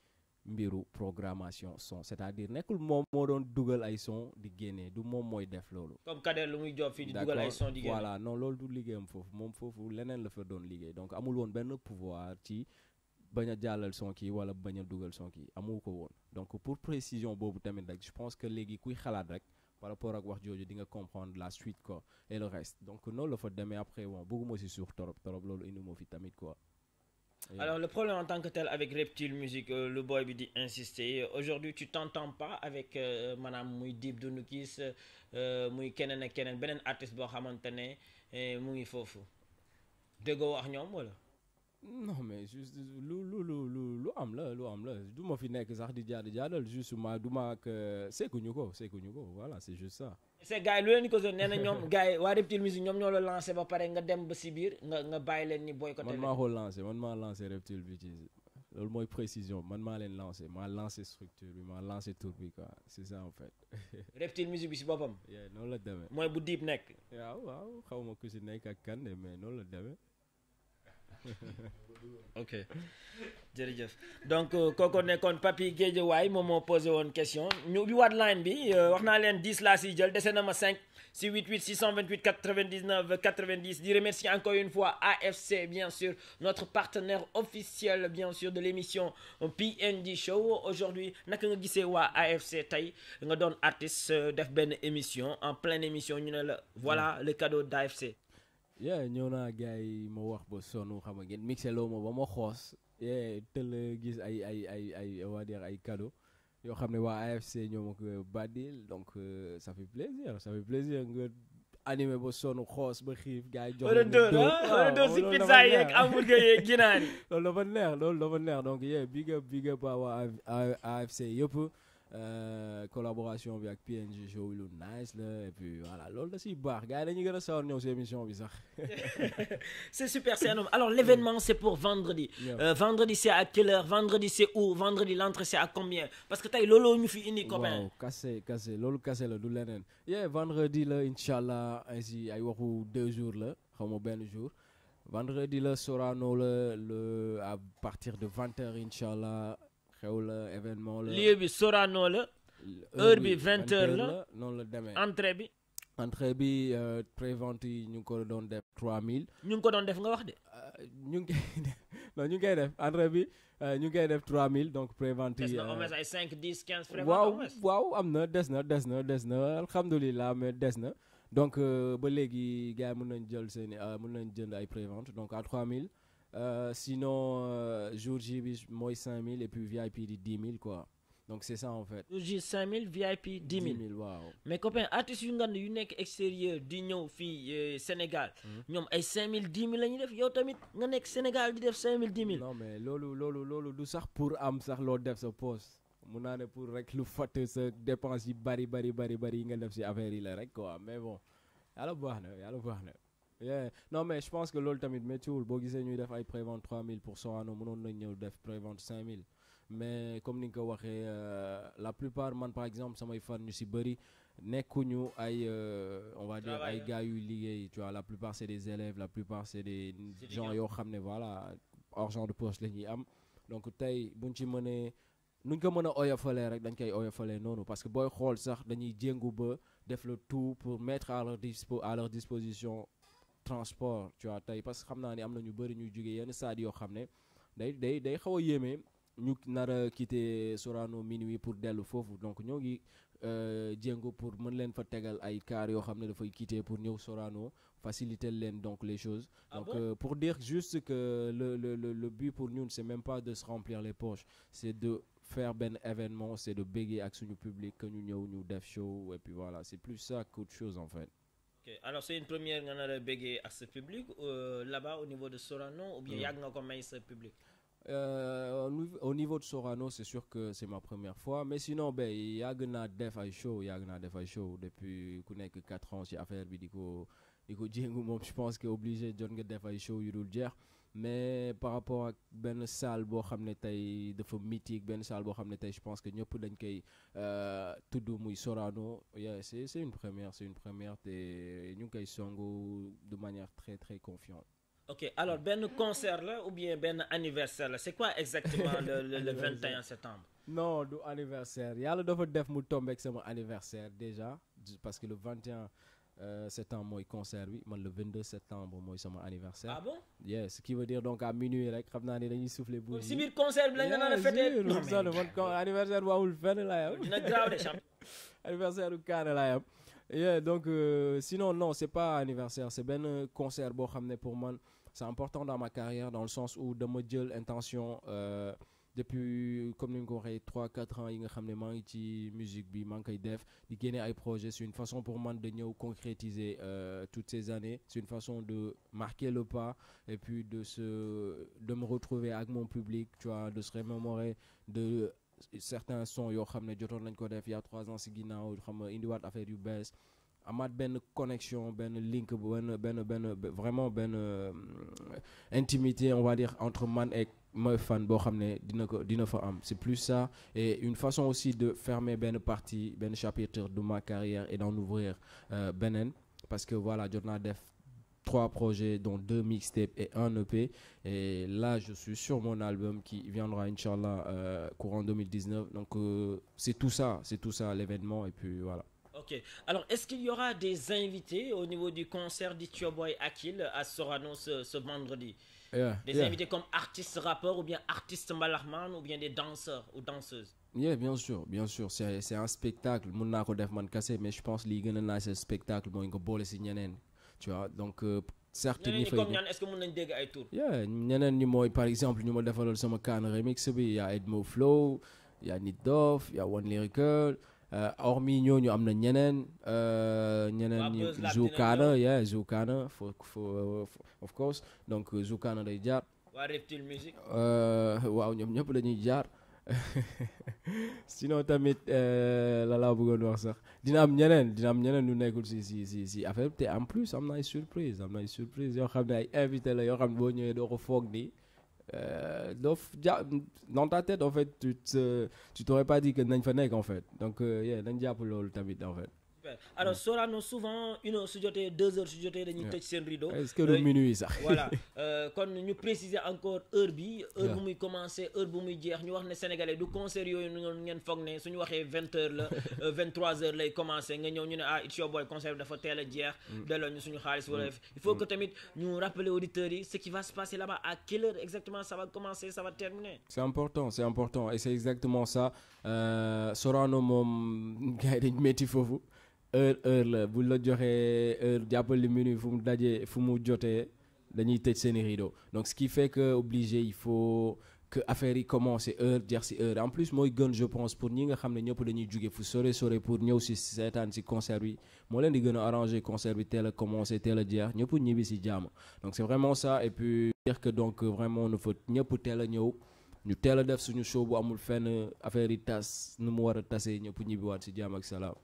mbiru programmation son c'est-à-dire nekkul moom moo doon dugal ay son di génnee du moom mooy def loolu. comme Kader lu muy job fii di dugal ay son di génne. voilà non loolu du liggéeyam foofu moom foofu leneen la fa doon liggéey donc amul woon benn pouvoir ci bañ a jàllal son kii wala bañ a dugal son kii amul ko woon donc pour précision boobu tamit rek je pense que léegi kuy xalaat rek. par rapport ak wax jooju di nga comprendre la suite quoi et le reste donc noonu la fa demee après bon bëgguma si suuf torop loolu indi moo fi tamit quoi. Alors le problème en tant que tel avec Reptile Music le boy bi di insister aujourd'hui tu t'entends pas avec maanaam muy Dip Doundou Guiss muy keneen ak keneen beneen artiste boo xamante ne mu ngi foofu déggoo ak ñoom wala. non mais juste lu am la du ma fi nekk sax di jaadal juste du ma ak sekkuñu ko voilà c'est juste ça. c'est gars yi lu leen ko zone nee na ñoom gars yi waa Reptile Music ñoom ñoo la lancé ba pare nga dem ba si biir nga bàyyi leen ni boycotté leen. man maa lancé Reptile bi ci loolu mooy précision man maa leen lancé structure bi maa lancé tour bi quoi c'est ça en fait. Reptile Music bi si boppam. noonu la demee. mooy bu Dip nekk. waaw xaw ma ku si nekk ak kan mais noonu la demee. ok jërëjëf donc kooku nekkoon Papi Guédiawaye moom moo posé woon question ñu ubbi waat line bi wax naa leen 10 laa siy jël dese na ma 5 si 88 628 99 90 di remercier encore une fois AFC bien sûr notre partenaire officiel bien sûr de l'émission PND Show aujourd'hui naka nga gisee waa AFC tey nga doon artiste def benn émission en pleine émission ñu ne la voilà le cadeau d'AFC. ñëw naa gars yi ma wax ba sonn xam nga ngeen mixé loo ma ba ma xoos tël gis ay on va dire ay cadeau yoo xam ne waa AFC ñoo ma ko badil donc ça fait plaisir nga animé ba sonn xoos ba xiif gars yi jox doo si pizza yi ak hamburger yi ginaar yi loolu dafa neex donc big up waa AFC yëpp collaboration bi ak PNG show lu nice la et puis voilà loolu da siy baax gars yi dañuy gën a sawar ñëw si émission bi sax. C'est super, c'est un homme. Alors l'événement c'est pour vendredi. Vendredi c'est à quelle heure? Vendredi c'est où? Vendredi l'entrée c'est à combien? Parce que tey looloo ñu fi indi copain. waaw kase loolu kase la du leneen. Vendredi la inchallah ainsi ay waxu 2 jours la xaw ma benn jour. Vendredi la Sorano le à partir de 20h inchallah xew la événement la. lieu bi Sorano la. heure bi 20h la noonu la demee. entrée bi prévente yi ñu ngi ko doon def 3000. ñu ngi ko doon def nga wax de. ñu ngi koy def entrée bi ñu ngi koy def 3000 donc prévente yi. des na au moins ay 5 10 15 prévente. waaw am na des na alhamdulilah mais des na. donc ba léegi gars yi mën nañ jël mën nañ jënd ay prévente donc à 3000 sinon jour J bi mooy 5000 et puis VIP di 10 000 quoi donc c'est ça en fait. jour J 5000 VIP 10 000 waaw. mais copain artistes yu ngand yu nekk extérieur di ñëw fii Sénégal. ñoom ay 5000 10 000 la ñuy def yow tamit nga nekk Sénégal di def 5000 10 000. non mais loolu du sax pour am sax loo def sa poste. mun naa ne pour rek lu fàtte sa dépense yi bari yi nga def ci affaire yi la rek quoi mais bon yàlla baax na non mais je pense que loolu tamit méttiwul boo gisee ñuy def ay prévente 3000 pour Sorano mënoon nañ ñëw def prévente 5000 mais comme ni nga ko waxee la plupart man par exemple samay fan ñu ci bëri nekkuñu ay on va dire ay gars yuy liggéey tu vois la plupart c'est des élèves la plupart c'est des gens yoo xam ne voilà argent de poche la ñuy am donc tey buñ ci mënee nuñ ko mën a oyofalee rek dañ koy oyofalee noonu parce que booy xool sax dañuy jéngu ba def le tout pour mettre à leur disposition transport tu vois tey parce que xam naa ni am na ñu bëri ñuy jógee yenn stade yoo xam ne day xaw a yéeme ñu nar a quitter Sorano minuit pour dellu foofu donc ñoo ngi jéngu pour mën leen fa tegal ay car yoo xam ne dafay quitter pour ñëw Sorano faciliter leen donc les choses. Donc pour dire juste que le but pour ñun c'est même pas de se remplir les poches, c'est de faire ben événement, c'est de bégayer avec son public que nous def show et puis voilà, c'est plus ça qu'autre chose en fait. Okay. Alors c'est une première qu'on a bégayer à ce public là-bas au niveau de Sorano ou bien yag nga ko may ce public? Au niveau de Sorano, c'est sûr que c'est ma première fois, mais sinon ben yag na def ay show depuis ku nek 4 ans ci affaire bi diko jéngu moom je pense que obligé jot nga def ay show yu dul jeex mais par rapport ak benn salle boo xam ne tey dafa mythique benn salle boo xam ne tey je pense que ñëpp dañ koy tudd muy Sorano c'est une première te ñu ngi koy songu de manière très très confiante. Ok, alors ben concert là ou bien ben anniversaire là, c'est quoi exactement le 21 septembre? Non, du anniversaire. Yàlla dafa def mu tombe ak sama anniversaire déjà parce que le 21 septembre mooy concert bi man le 22 septembre mooy sama anniversaire. Ah bon? Yeah, ce qui veut dire donc à minuit rek xam naa ne dañuy souffler bougie. Si biir concert bi la nga naan a fêter. Non mais anniversaire bu amul fenn laa yam. Dina graaw de champ. Anniversaire u kaane laa yam. Yeah, donc sinon non, c'est pas anniversaire, c'est benn concert boo xam ne pour man c'est important dans ma carrière dans le sens où dama jël intention depuis comme ni nga ko waxee 3-4 ans yi nga xam ne maa ngi ci musique bi maa ngi koy def di génne ay projets c'est une façon pour man de ñëw concrétiser toutes ces années c'est une façon de marquer le pas et puis de me retrouver avec mon public tu vois de se remémorer de certains sons yoo xam ne jotoon nañ ko def il y a 3 ans si ginnaaw xam nga indiwaat affaire yu bees amaat benn connexion benn link benn vraiment benn intimité on va dire entre man et ma fan boo xam ne dina fa am c'est plus ça et une façon aussi de fermer benn partie benn chapitre de ma carrière et d'en ouvrir beneen parce que voilà jot naa def 3 projets dont 2 mixtapes et 1 EP et là je suis sur mon album qui viendra Inch'Allah courant 2019 donc c'est tout ça l'événement et puis voilà. Ok, alors est-ce qu'il y aura des invités au niveau du concert d'Itio Boy Akil à Sorano ce vendredi? Des invités comme artistes rappeurs ou bien artistes mbalaxman ou bien des danseurs ou danseuses? Yeah, bien sûr, c'est un spectacle mun naa ko def man kese mais je pense li gën a nice spectacle mooy nga boole si ñeneen tu vois donc certes ñi fay comme est-ce que mën nañ dégg ay tour? Yeah, ñeneen ñi mooy par exemple ñu ma defaloon sama Kaan remix bi y a Edmo Flow, y a Nit Doff, y a One Lyrical. Hormis ñooñu am na ñeneen ñi Zoukana of course donc Zoukana day jaar waa Reptile Music waaw ñoom ñëpp dañuy jaar sinon tamit la laa bëggoon wax sax dina am ñeneen ñu nekkul si affaire te en plus am na ay surprise yoo xam ne ay invité la yoo xam ne boo ñëwee doo ko foog ni dans ta tête en fait tu t'aurais pas dit que nañ fa nekk en fait donc nañ jàpp loolu tamit en fait. Alors Sorano souvent 1 heure su jotee 2 heures su jotee dañuy tëj seen rideau. est-ce que le minuit sax. voilà kon ñu préciser encore heure bi heure bu muy commencer heure bu muy jeex ñu wax ne sénégalais du concert yooyu noonu ngeen foog ne suñu waxee 20 heures la 23 heures lay commencer nga ñëw ñu ne It's Your Boy concert bi dafa teel a jeex. delloo ñu suñu xaalis wala il faut que tamit ñu rappeler auditeurs yi ce qui va se passer là-bas à quelle heure exactement ça va commencer ça va terminer. c'est important et c'est exactement ça Sorano moom gars yi dañ métti foofu. heure la bu la joxee heure jàppale minuit fu mu jotee dañuy tëj seeni rideau donc ce qui fait que obligé il faut que affaire yi commence heure jeex si heure en plus mooy gën je pense pour ñi nga xam ne ñëpp dañuy jóge fu sore pour ñëw si seetaan si concert bi moo leen di gën a arranger concert bi teel a commencé teel a jeex ñëpp ñibbi si jàmm donc c'est vraiment ça et puis dire que donc vraiment nu fa ñëpp teel a ñëw ñu teel a def suñu show bu amul fenn affaire yi tas nu mu war a tasee ñëpp ñibbiwaat si jàmm ak salaam.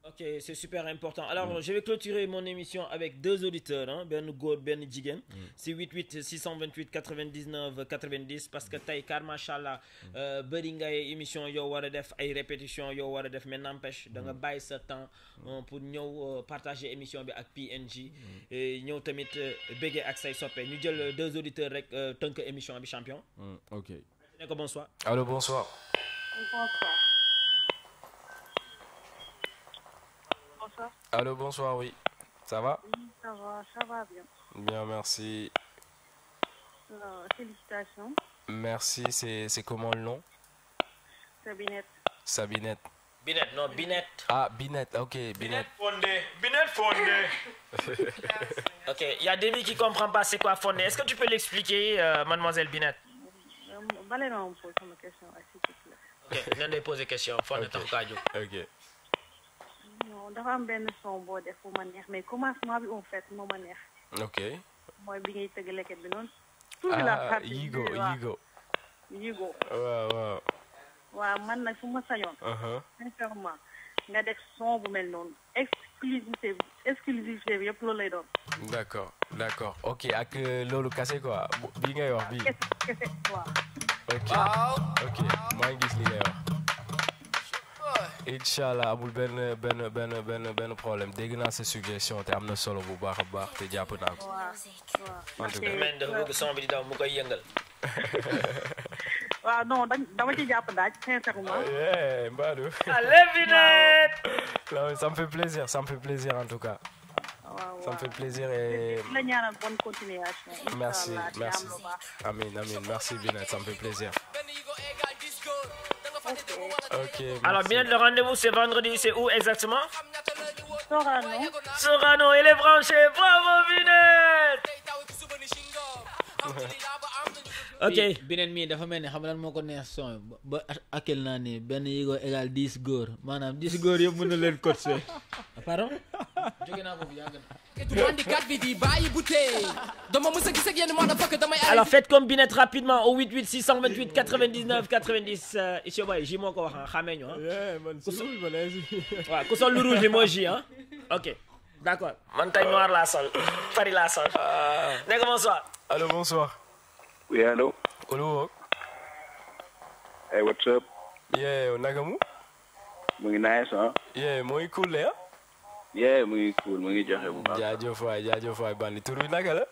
Ok, c'est super important. Alors, je vais clôturer mon émission avec 2 auditeurs, Ben Gour, Ben Jigen. C'est 88 628 99 90 parce que tay car machallah bari ngay émission yo wara def ay répétition yo wara def mais n'empêche da nga bay sa temps pour ñëw partager émission bi ak PNG et ñëw tamit bégué ak say soppé. Ñu jël 2 auditeurs rek teunk émission bi champion. OK. Bonsoir. Allô, bonsoir. Bonsoir. Allô, bonsoir, oui. Ça va? Oui, ça va bien. Bien, merci. Félicitations. Merci, c'est comment le nom? Sabinette. Sabinette. Binette, non, Binette. Ah, Binette, ok, Binette. Binette Fondé. Ok, il y a Demi qui comprend pas c'est quoi Fondé. Est-ce que tu peux l'expliquer, mademoiselle Binette? Valérie, on pose une question, s'il te plaît. Ok, on a posé question. Fondé, ok. Non, dafa am benn son boo def fu ma neex mais commencement bi en fait moo ma neex. ok. mooy bi ngay tëgg leket bi noonu. Yigo. waaw man nag fu ma sañoon. sincèrement nga def son bu mel noonu exclusivité bi yëpp loolu lay doon. d'accord ok ak loolu kase quoi bi ngay wax bi. kese waaw. ok maa ngi gis li ngay wax. Inch'Allah amul benn problème dégg naa sa suggestion te am na solo bu baax a baax te jàpp naa ko. waaw en tout cas man dafa bëgg son bi di daw mu koy yëngal. waaw non dama ci jàpp daaj sincèrement. Mbadou. Allez Binette. Non, ça me fait plaisir en tout cas. waaw ça me fait plaisir et. la ñaanal bonne continuation. merci amiin merci Binette ça me fait plaisir. Ok. Alors Binette, le rendez-vous c'est vendredi, c'est où exactement? Sorano, il est branché, bravo Binette. Ok. Binette mii dafa mel ni xam lan moo ko neex son ba akil naa ni benn Yigo égal 10 góor maanaam 10 góor yëpp mën na leen coacher. Pardon? Jóge naa ko bu yàgg na. Alors faites comme Binette rapidement au 88 628 99 90 It's Your Boy J moo ko wax xamee ñu man si rouge ma ne waaw ku sol lu rouge li moo J ok d'accord man tey noir laa sol Paris laa sol nekk bonsoir. Allô, bonsoir. Oui, allô. Hello. Hey, what's up? Yeah, nagamu? Mu ngi nice, huh? Yeah, mu ngi cool, yeah? Yeah, mu ngi cool, mu ngi joxe bu baax. jaajëf waay bandi tur bi naka la?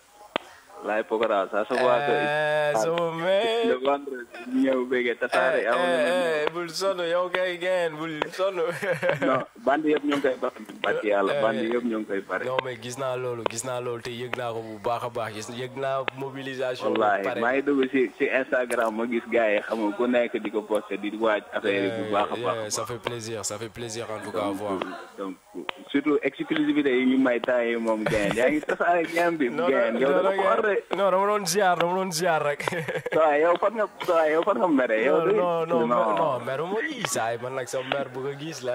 Laay Pokora, ça se voit que. So man. Le vendredi ñëw bëgg tasaare bul sonn yow kay geen bul sonn. Non, bandi yëpp ñu ngi koy bari. Bati yàlla bandi yëpp ñu ngi koy bari. Non mais gis naa loolu te yëg naa ko bu baax a baax yëg naa mobilisation. Wallahi maa ngi dugg ci Instagram ma gis gars yi xam nga ku nekk di ko posté di waaj affaire yi bu baax a baax. Ça fait plaisir en tout cas à voir. Donc surtout exclusivité yi ñu may temps yi moom gain yaa ngi tasaare ñam bi gain yow dafa ko war de non dama doon ziar rek waaw yow fan nga mere yow non meru ma lii saay man nag sama mer bu ko gis la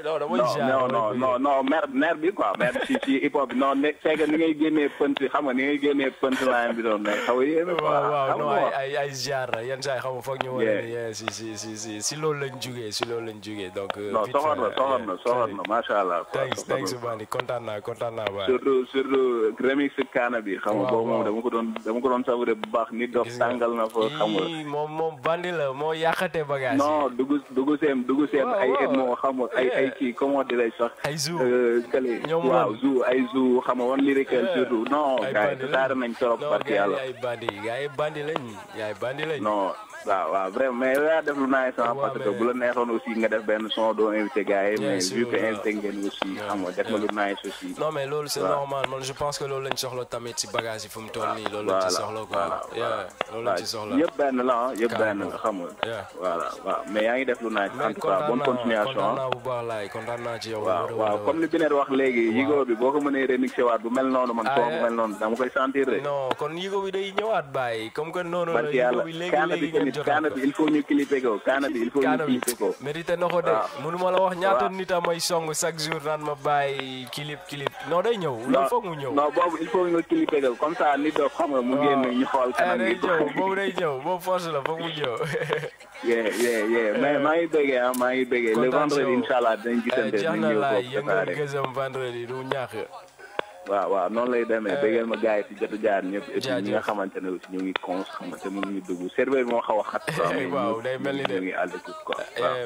non dama ziar non mer bi quoi mer ci hip hop non ne c'est que ni ngay génnee pënt xam nga ni ngay génnee pënt line bi doon xaw a yéeme waaw non ay ziar la yenn saa yi xam nga foog ñu wane si loolu lañ jugee donc non soxor na macha allah thanks Bandi kontaan naa ba surtout remix Kaana bi xam nga boobu moom dama ko doon savourer bu baax nit dof tàngal na fa xam nga moom Bandi la moo yàqate bagage non dugg seem ay moo xam nga ay kii comment dirais-je sax ay zoo waaw zoo ay zoo xam nga woon lyrical surtout non gars yi tasaare nañ trop barki yàlla ay bandi lañ non waaw vraiment mais yaa def lu naay sama parce que bu la neexoon aussi nga def benn son doo invité gars yi mais vu que invité ngeen aussi xam nga def nga lu naay aussi non mais loolu c'est normal man je pense que loolu lañ soxla tamit ci bagage yi fu mu toll nii loolu lañ ci soxla quoi loolu lañ ci soxla yëpp benn la xam nga voilà waaw mais yaa ngi def lu naay en tout cas bonne continuation kontaan naa bu baax laay kontaan naa ci yow waaw comme li Binet wax léegi yigo bi boo ko mënee remixé waat bu mel noonu man soo bu mel noonu dama koy sentir rek non kon yigo bi day ñëwaat bàyyi comme que noonu la yigo bi léegi Kaana bi il faut ñu clipper ko Kaana bi il faut ñu clipper ko mérité na ko de mënuma la wax ñaata nit a may song chaque jour naan ma bàyyi clip non day ñëw loolu foog mu ñëw non boobu il faut nga clipper ko comme ça nit dof xam nga mu génn ñu xool kanam day ñëw boobu force la foog mu ñëw mais maa ngi bëggee le vendredi inchallah dañ gisante jeex na laay yëngal gësam vendredi du ñàkk waaw noonu lay demee bëggeel ma gars yi fi jot a jaar ñëpp et puis ñi nga xamante ne aussi ñu ngi cons xamante ne ñu dugg serveur moo xaw a xat waaw day mel ni de ñu ngi à l'écoute quoi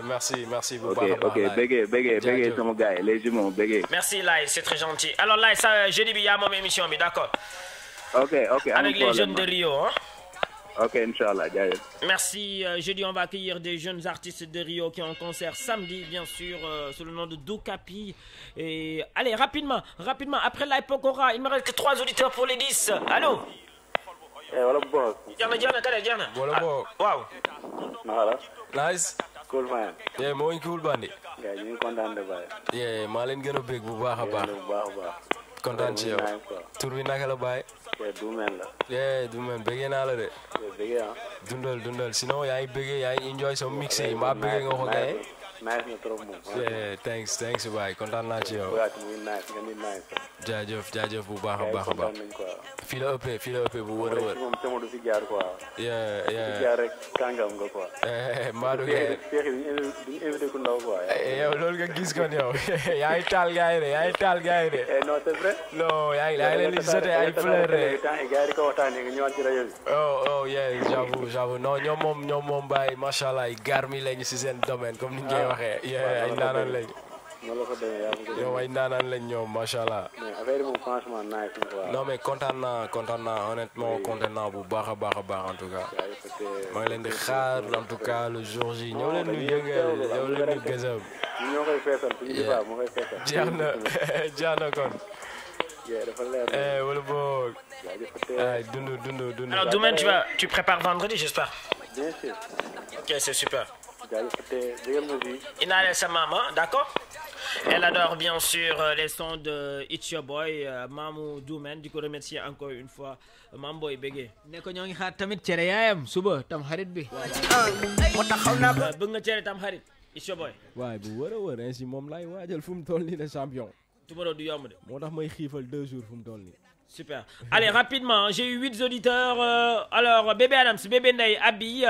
merci bu baax a baax ok bëggee sama gars yi les jumeaux bëggee merci Laye c'est très gentil alors Laye ça jeudi bi yaa moom émission bi d'accord ok avec les jeunes de Rio Ok, Inch'Allah, jaajëf. Merci. Jeudi, on va accueillir des jeunes artistes de Rio qui ont un concert samedi, bien sûr, sous le nom de Doukapi. Et allez, rapidement, après Laye Pokora, il me reste que 3 auditeurs pour les 10. Allô? Wala boss. Jana. Wala boss. Wow. Nice. Cool man. Yeah, moo ngi cool bandi. Yeah, ñu ngi kontaan de baay. Yeah, maa leen gën a bég bu baax a baax. Kontaan ci yow. Tur bi naka la baay? Dumen la. Dumen bëggee naa la de. Bëggee dundal sinon yaa ngi bëggee yaa ngi enjoy sa mix yi mbaa bëggee nga ko gaye. Nice na trop moom. Thanks baay kontaan naa ci yow. jaajëf bu baax a baax. fii la ëppee bu wër a wër. moom sama du fi jaar quoi. fi jaar rek kàngam nga quoi. Maodo Gueye. duñu invité ku ndaw quoi. yow loolu nga gis kon yow yaa ngi taal gars yi de. non c'est vrai. non yaa ngi leen di jeté ay fleurs de. gars yi di ko waxtaanee nga ñëwaat ci rajo bi. oh j'avoue non ñoom moom bàyyi macha allah ay garmi lañu si seen domaine comme ni ñu koy waxee. ay ndaanaan lañ. noonu la ko demee yow ay ndaanaan lañ ñoom macha allah. mais affaire yi moom franchement nice quoi. non mais kontaan naa honnêtement kontaan naa bu baax a baax en tout cas. maa ngi leen di xaar en tout cas le jour J ñëw leen ñu yëngal ñëw leen ñu gësam. ñoo koy feesal suñu difa moo koy feesal. jeex na kon. dafa leer. wala boog. dund. Alors demain tu prépares vendredi j'espère. Bien sûr. Ok, c'est super. Il a sa maman, d'accord? Elle adore bien sûr les sons de It's Your Boy, Mamou Doumen. Du coup, remercier encore une fois Mamboy Bégué. Ne ko ñoo ngi xaar tamit cere yaayam suba tam xarit bi. Bëgg nga cere tam xarit It's Your Boy. waaye bu wër a wër ainsi moom laay waajal fu mu toll nii de champion. Tumaro du yomb de. moo tax may xiifal 2 jours fu mu toll nii. Super. Allez, rapidement, j'ai eu 8 auditeurs. Alors, Bébé Adams, Bébé Ndeye, Abi,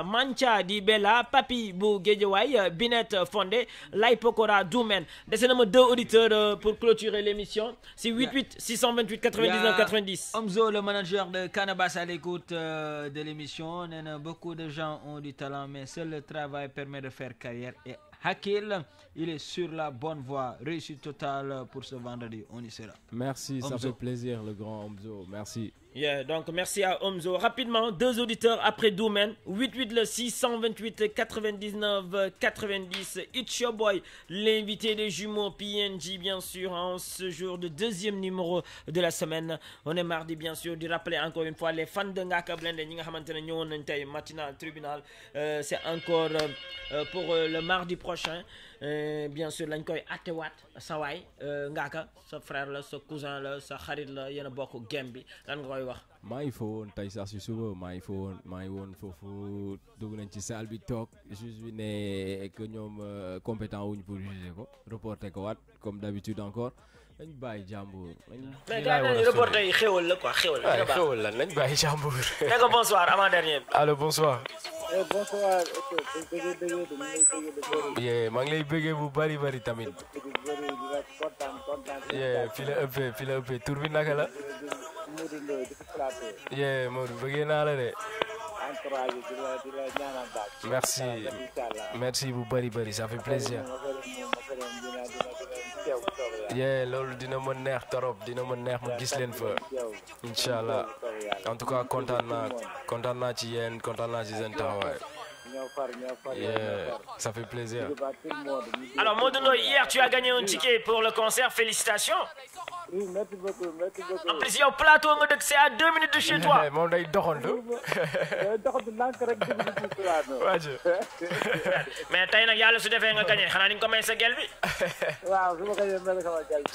Mancha, Di Bella, Papi, Bou, Guédiouaï, Binet, Fondé, Laye Pokora, Doumen. Laissez-nous 2 auditeurs pour clôturer l'émission. C'est 88 628 99 90. Omzo, le manager de Cannabis à l'écoute de l'émission. Beaucoup de gens ont du talent, mais seul le travail permet de faire carrière. Et Hakil, il est sur la bonne voie. Réussite totale pour ce vendredi. On y sera. Merci, Omzo. ça fait plaisir, le grand Omzo. Merci. Yeah, donc merci à Omzo. Rapidement, 2 auditeurs après Doumen. 88 le 628 99 90. It's Your Boy, l'invité des jumeaux PNG, bien sûr, en ce jour de 2e numéro de la semaine. On est mardi, bien sûr, de rappeler encore une fois les fans de Ngaka Blende, ñi nga xamantene ñëwoon nañ tay matinal tribunal. C'est encore pour le mardi prochain. bien sûr lañ koy attewaat sa waay Ngaaka sa frère la sa cousin la sa xarit la yéen a bokk game bi lan nga koy wax. maa ngi fa woon tey sax si suba maa ngi woon foofu dugg nañ ci salle bi toog juge bi ne que ñoom compétent wuñ pour juger ko reporter ko waat comme d'habitude encore nañ bàyyi jàmbur. mais gars yi reporter yi xéwal la quoi xéwal la. xéwal la nañ bàyyi jàmbur. ne ko bonsoir avant dernier. allo bonsoir. bonsoir. maa ngi lay bëggee bu bari tamit. fi la ëppee tur bi naka la. Modou bëggee naa la de. merci bu bari ça fait plaisir. loolu dina ma neex torop dina ma neex ma gis leen fa inshallah en tout cas kontaan naa ci yéen kontaan naa ci seen taxawaay. Ça fait plaisir. Alors Modou Ndoye, hier tu as gagné un ticket pour le concert, félicitations. Oui, merci beaucoup. En plus yow plateau nga dëkk, c'est à 2 minutes de chez toi. moom day doxantu. Mais tey nag yàlla su defee nga gagné xanaa ni nga ko may sa gel bi. waaw su ma gagné mel sama gel bi.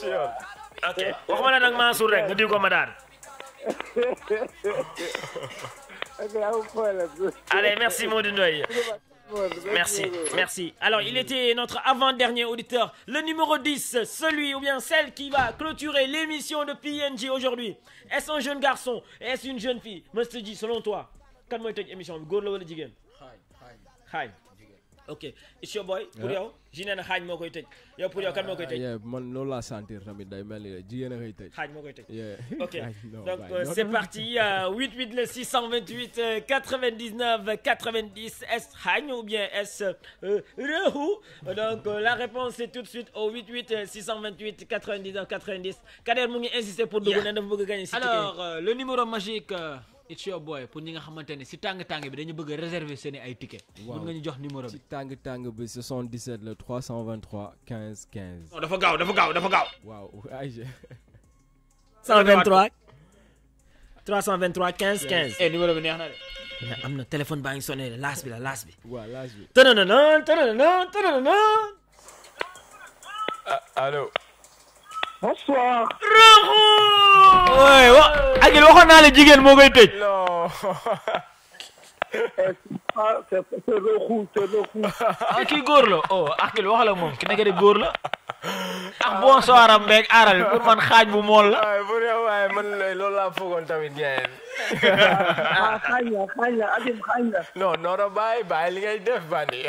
Ok waxuma la nag Mansour rek nga diw ko ma daan. Allez, merci Modou Ndoye. Merci. Alors, il était notre avant-dernier auditeur, le numéro 10, celui ou bien celle qui va clôturer l'émission de PNJ aujourd'hui. Est-ce un jeune garçon? Est-ce une jeune fille? Mr. G, selon toi, kan mooy tëj émission bi góor la wala jigéen? Xaaj. Ok, it's your boy. Pour yow, ji nee na xaaj moo koy tëj. Yow pour yow kan moo koy tëj? man loolu laa sentir tamit day mel ni jigéen a koy tëj. Xaaj moo koy tëj. Ok, donc c'est parti. 88 le 628 99 90. Est-ce xaaj ou bien est-ce Rehou? Donc la réponse c'est tout de suite au 88 628 99 90. Kader mu ngi insister pour dugg ne dafa bëgg gagner si ticket. Alors le numéro magique. It's your boy pour ñi nga xamante ne si tàng bi dañu bëgg a réserver seeni ay ticket. waaw mën nga ñu jox numéro bi. si tàng bi 77 le 323 15 15. non dafa gaaw. waaw ay. 123 323 15 15. numéro bi neex na de. mais am na téléphone baa ngi sonné laas bi. waaw laas bi. tënana. Allô. Bonsoir. ooy Agil waxoon naa la jigéen moo koy tëj. non. c'est Rehou. Kii góor la Agil waxal ak moom ki nekk de góor la. bonsoir am beeg aaral pour man xaaj bu mool la. waaye man loolu laa foogoon tamit ngeen. xaaj la Agil xaaj la. non bàyyi li ngay def bandi.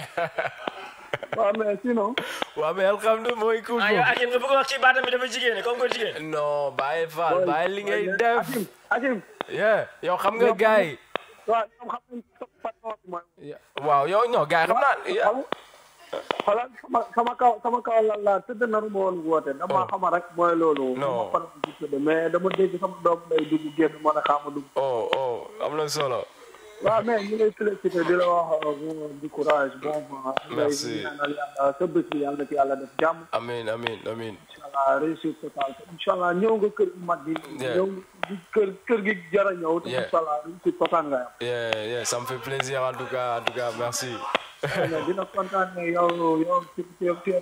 waaw mais sinon. waaw mais alhamdulilah mooy cool. aywa Agil nga bëgg wax ci baatam bi dafa jigéen comme ko jigéen. non bàyyi Fall bàyyi li ngay def. Agil. yow xam nga gars yi. waaw yow ñoo gars yi xam naa. xoolal sama kaw la tëdd naru ma woon woote dama xama rek mooy loolu. non mais dama dégg sama doom day dugg génn mën a xaama dugg. am na solo. waaw mais ñu lay félicité di la wax du courage bon. merci sa bés bi yàlla na ci yàlla def jàmm. amiin. inchallah réussite totale inchallah ñëw nga kër gi mag gi. ñëw kër gi jara ñëw. te inchallah réussite totale nga am. ça me fait plaisir en tout cas merci. dina kontaan ne yow tu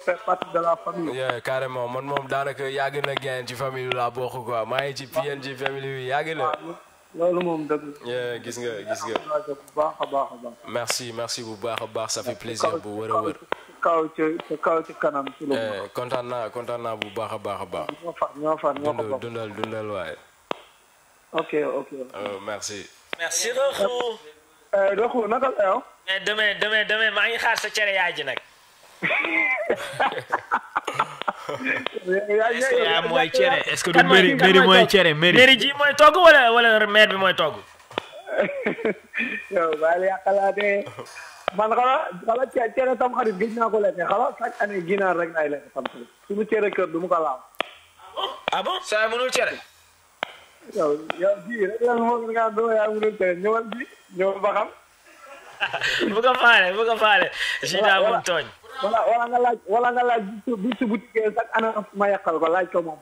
fais partie de la famille. carrément man moom daanaka yàgg na gain ci famille la bokk quoi maa ngi ci PNJ famille bi yàgg na. loolu moom dëgg. gis nga. bu baax a baax. merci bu baax a baax ça fait plaisir bu wër. kaw ci kanam. kontaan naa bu baax a baax. ñoo far dundal waaye. ok. merci. merci Rehou. Rehou naka la yow. mais demain maa ngi xaar sa cere yaay ji nag. est-ce que yaa mooy cere est-ce que du mairie mooy cere mairie ji mooy togg wala maire bi mooy togg. yow baal yàqalaatee man xala cere tam xarit gis naa ko lekk xala chaque année ginaar rek laay lekk tam xarit suñu cere kër du mu ko laal. ah bon saa mënul cere. yow ji rek lan moo nga doo yaa mënul cere ñëwal ba xam. bu ko faale ji daa mun tooñ. wala nga laaj bi ci boutique sax ana ma yàqal ko laaj ko moom.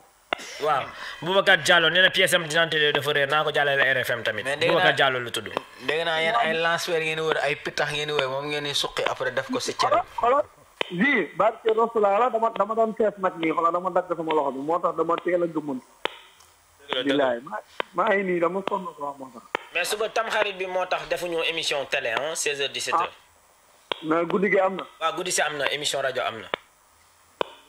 waaw Boubacar Diallo nee na pièce am d'identité dafa réer naa ko jàllale RFM tamit. Boubacar Diallo lu tudd. dégg naa yéen ay lanceur ngeen di wër ay pitax ngeen di wër moom ngeen di suqi après def ko si cere. ji barke Rasulullah dama doon fees nag nii xoolal dama dagg sama loxo bi moo tax dama teel a gëmën. bilaay maa ngi nii dama sonn quoi moo tax. mais suba tamxarit bi moo tax defuñu émission télé 16h 17h. mais guddi gi am na. waaw guddi si am na émission rajo am na.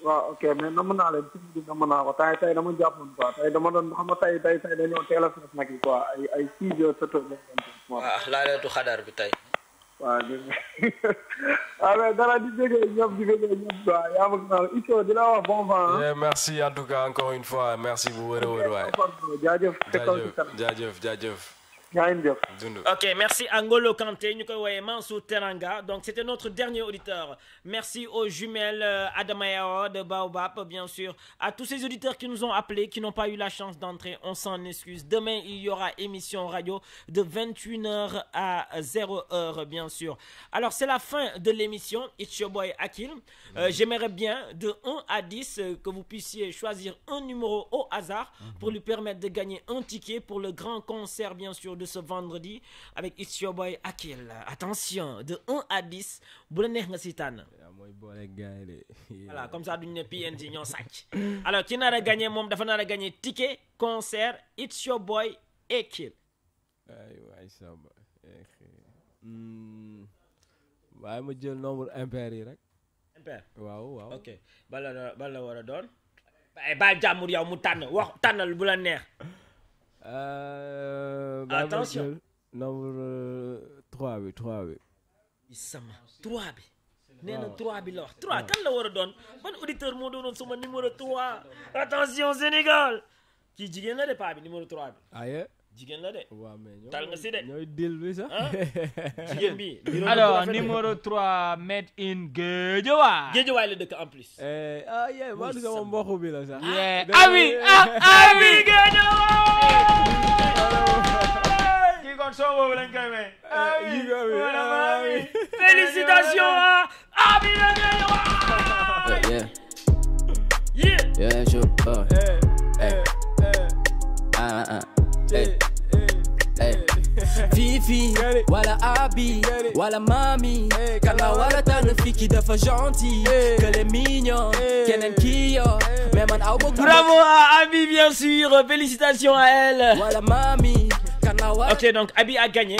waaw ok mais na mën naa leen ci guddi na mën naa ko tey dama jàppoon quoi tey dama doon xam nga tey dañoo teel a fees nag yi quoi ay 6 heures 7 heures. waaw laaleetu xadar bi tey. waaw dégg nga mais dara di déggee ñëpp quoi yaa ma gën Icho di la wax bon vent. merci en tout cas encore une fois merci bu wërë wërë waay. jaajëf. Ok, merci à Ngolo Kanté, nous connaissons Mansour Teranga. Donc c'était notre dernier auditeur. Merci aux jumelles Adamayawa de Baobab, bien sûr. À tous ces auditeurs qui nous ont appelés, qui n'ont pas eu la chance d'entrer, on s'en excuse. Demain, il y aura émission radio de 21h à 0h, bien sûr. Alors c'est la fin de l'émission. It's your boy Akil. J'aimerais bien de 1 à 10 que vous puissiez choisir un numéro au hasard pour lui permettre de gagner un ticket pour le grand concert, bien sûr, de ce vendredi avec It's Your Boy Akil. Attention, de 1 à 10, bu la neex nga si tànn. Voilà, comme ça duñ ne PNG ñoo sàcc. Alors ki nar a gagné moom dafa nar a gagné ticket concert It's Your Boy Akil. waay samba waaye ma jël nombre impair yi rek. Impair. waaw. ok bala war a doon. baal jàmbur yow mu tànn wax tànnal bu la neex. Attention. Nombre 3 bi. Sama 3 bi. Nee na 3 bi la wax 3 kan la war a doon ban auditeur moo doonoon sama numéro 3. Attention Sénégal. Kii jigéen la de paa bi numéro 3 bi. aye. jigéen la de. waaw mais ñoom tal nga si de. ñooy dil bi sax. jigéen bi. alors numéro 3 made in Guédiawaye. Guédiawaye la dëkk en plus. yeah maa ngi sama mbokk bi la sax. Abi Guédiawaye. kii kon soo boobu lañ koy may. Félicitations à Abi Guédiawaye. Yeah, sure. Fifi, wala Abi, wala Mami, kana wala tànn fiki dafa gentil, qu'elle est mignon, keneen kii yo, mais man aw ma. Bravo à Abi, bien sûr, félicitations à elle. Wala Mami, kana wala. Ok, donc Abi a gagné.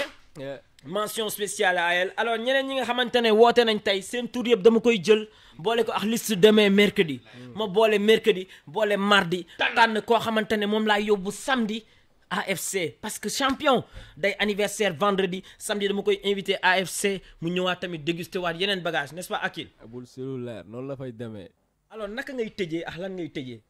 Mention spéciale à elle. Alors ñeneen ñi nga xamante ne woote nañ tey seen tur yëpp dama koy jël boole ko ak liste demain mercredi. ma boole mercredi boole mardi. tànn koo xamante ne moom laa yóbbu samedi. AFC parce que champion day anniversaire vendredi samedi dama koy invité AFC mu ñëwaat tamit dégusté waat yeneen bagage n'est-ce pas Akil. abul cellulaire noonu la fay demee. alors naka ngay tëjee ak lan ngay tëjee.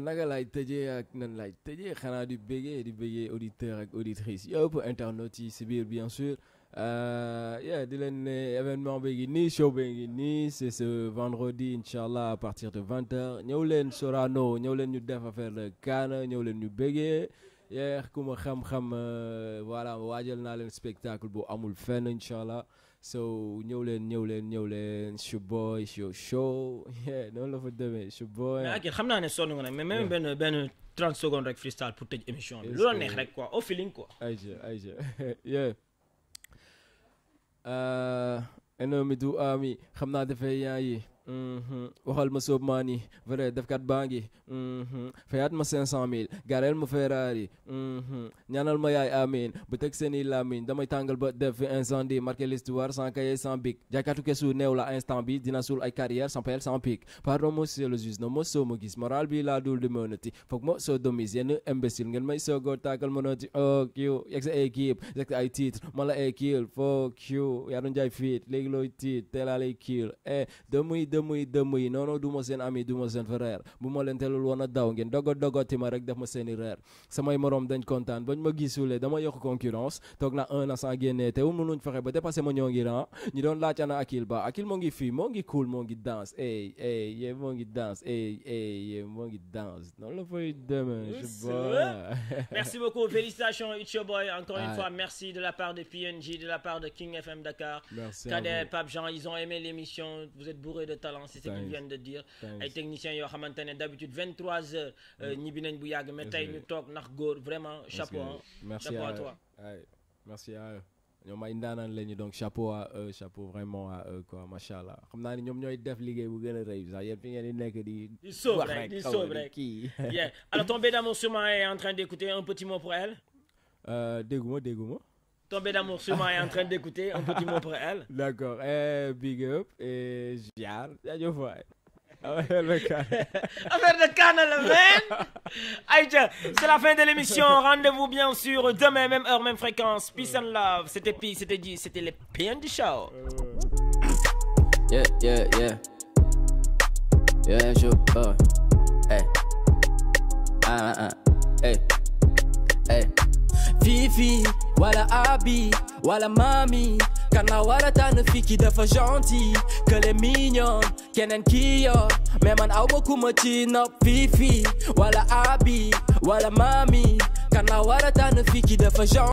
naka laay tëjee ak nan laay tëjee xanaa di bëggee auditeur ak auditrice yëpp internautes yi si biir bien sûr. di leen ne événement bi ngi nii show bi ngi nii c'est ce vendredi inchallah à partir de 20h ñëw leen Sorano ñëw leen ñu def affaire de Kaana ñëw leen ñu bëggee. ku ma xam-xam voilà waajal naa leen spectacle bu amul fenn inchallah so ñëw leen Showboy show noonu la fa demee Showboy. mais ak xam naa ne sonn nga nag mais même benn 30 secondes rek freestyle pour tëj émission bi. lu la neex rek quoi au feeling quoi. ayja ennemi du ami xam naa dafay yaa yi waxal ma soob maa ni vrai defkat baa ngi fayaat ma 500,000 gareel ma Ferrari ñaanal ma yaay amin bu teg seeni lamiñ damay tàngal ba def fi incendie marqué l'histoire sans cahier sans bic jaaykatu kesu neew la instant bi dina suul ay carrière sans pelle sans pic pardon monsieur le juge no mo soo ma gis moral bi laa dul di mënati foog ma soo domis yenn imbécile ngeen may soogoo tàggal mënati ok yeg sa équipe yeg sa ay titre man la équipe fuck you yaa doon jaay fiit léegi looy tiit teelaa lay kill dëmm yi noonu du ma seen ami du ma seen frère bu ma leen telul woon a daw ngeen dogoti ma rek def ma seeni reer samay morom dañ kontaan bañ ma gisulee dama yokk concurrence toog na 1 an sans génnee te mënuñ fexe ba dépassé ma ñoo ngi ran ñi doon laaj ana Akil Ba Akil moo ngi fii moo ngi cool moo ngi danse yee moo ngi danse yee moo ngi danse noonu la fay demee merci beaucoup félicitations It's Your Boy encore une fois merci de la part de PNJ de la part de King FM Dakar Kader Pape Jean ils ont aimé l'émission vous êtes bourré de talent c'est ce qu'ils viennent de dire ay techniciens yoo xamante ne d'habitude 23h ñibbi nañ bu yàgg mais tey ñu toog ndax góor vraiment chapeau merci chapeau à toi merci à eux ñoom ay ndaanaan lañu donc chapeau à eux chapeau vraiment à eux quoi machallah xam naa ni ñoom ñooy def liggéey bu gën a rëy sax yéen fi ngeen di nekk di sauve rek kii yeah. Alors tombé d'amour sûrement est en train d'écouter un petit mot pour elle. dégguma Tombé d'amour sûrement est en train d'écouter un petit mot pour elle. D'accord big up et ziar jaajëf waay. Affaire de canne, le man. Aïcha, c'est la fin de l'émission. Rendez-vous bien sûr demain, même heure, même fréquence. Peace and love. C'était P, c'était G, c'était les PND Show. Yeah, je hey. Fifi, wala Abi, wala Mami. Kana wara tane fiki dafa gentil, que les mignonnes, kenen ki yor. Mais man aw ma kuma ci nopp Fifi, wala Abi, wala Mami. Kana wara tane fiki dafa gentil.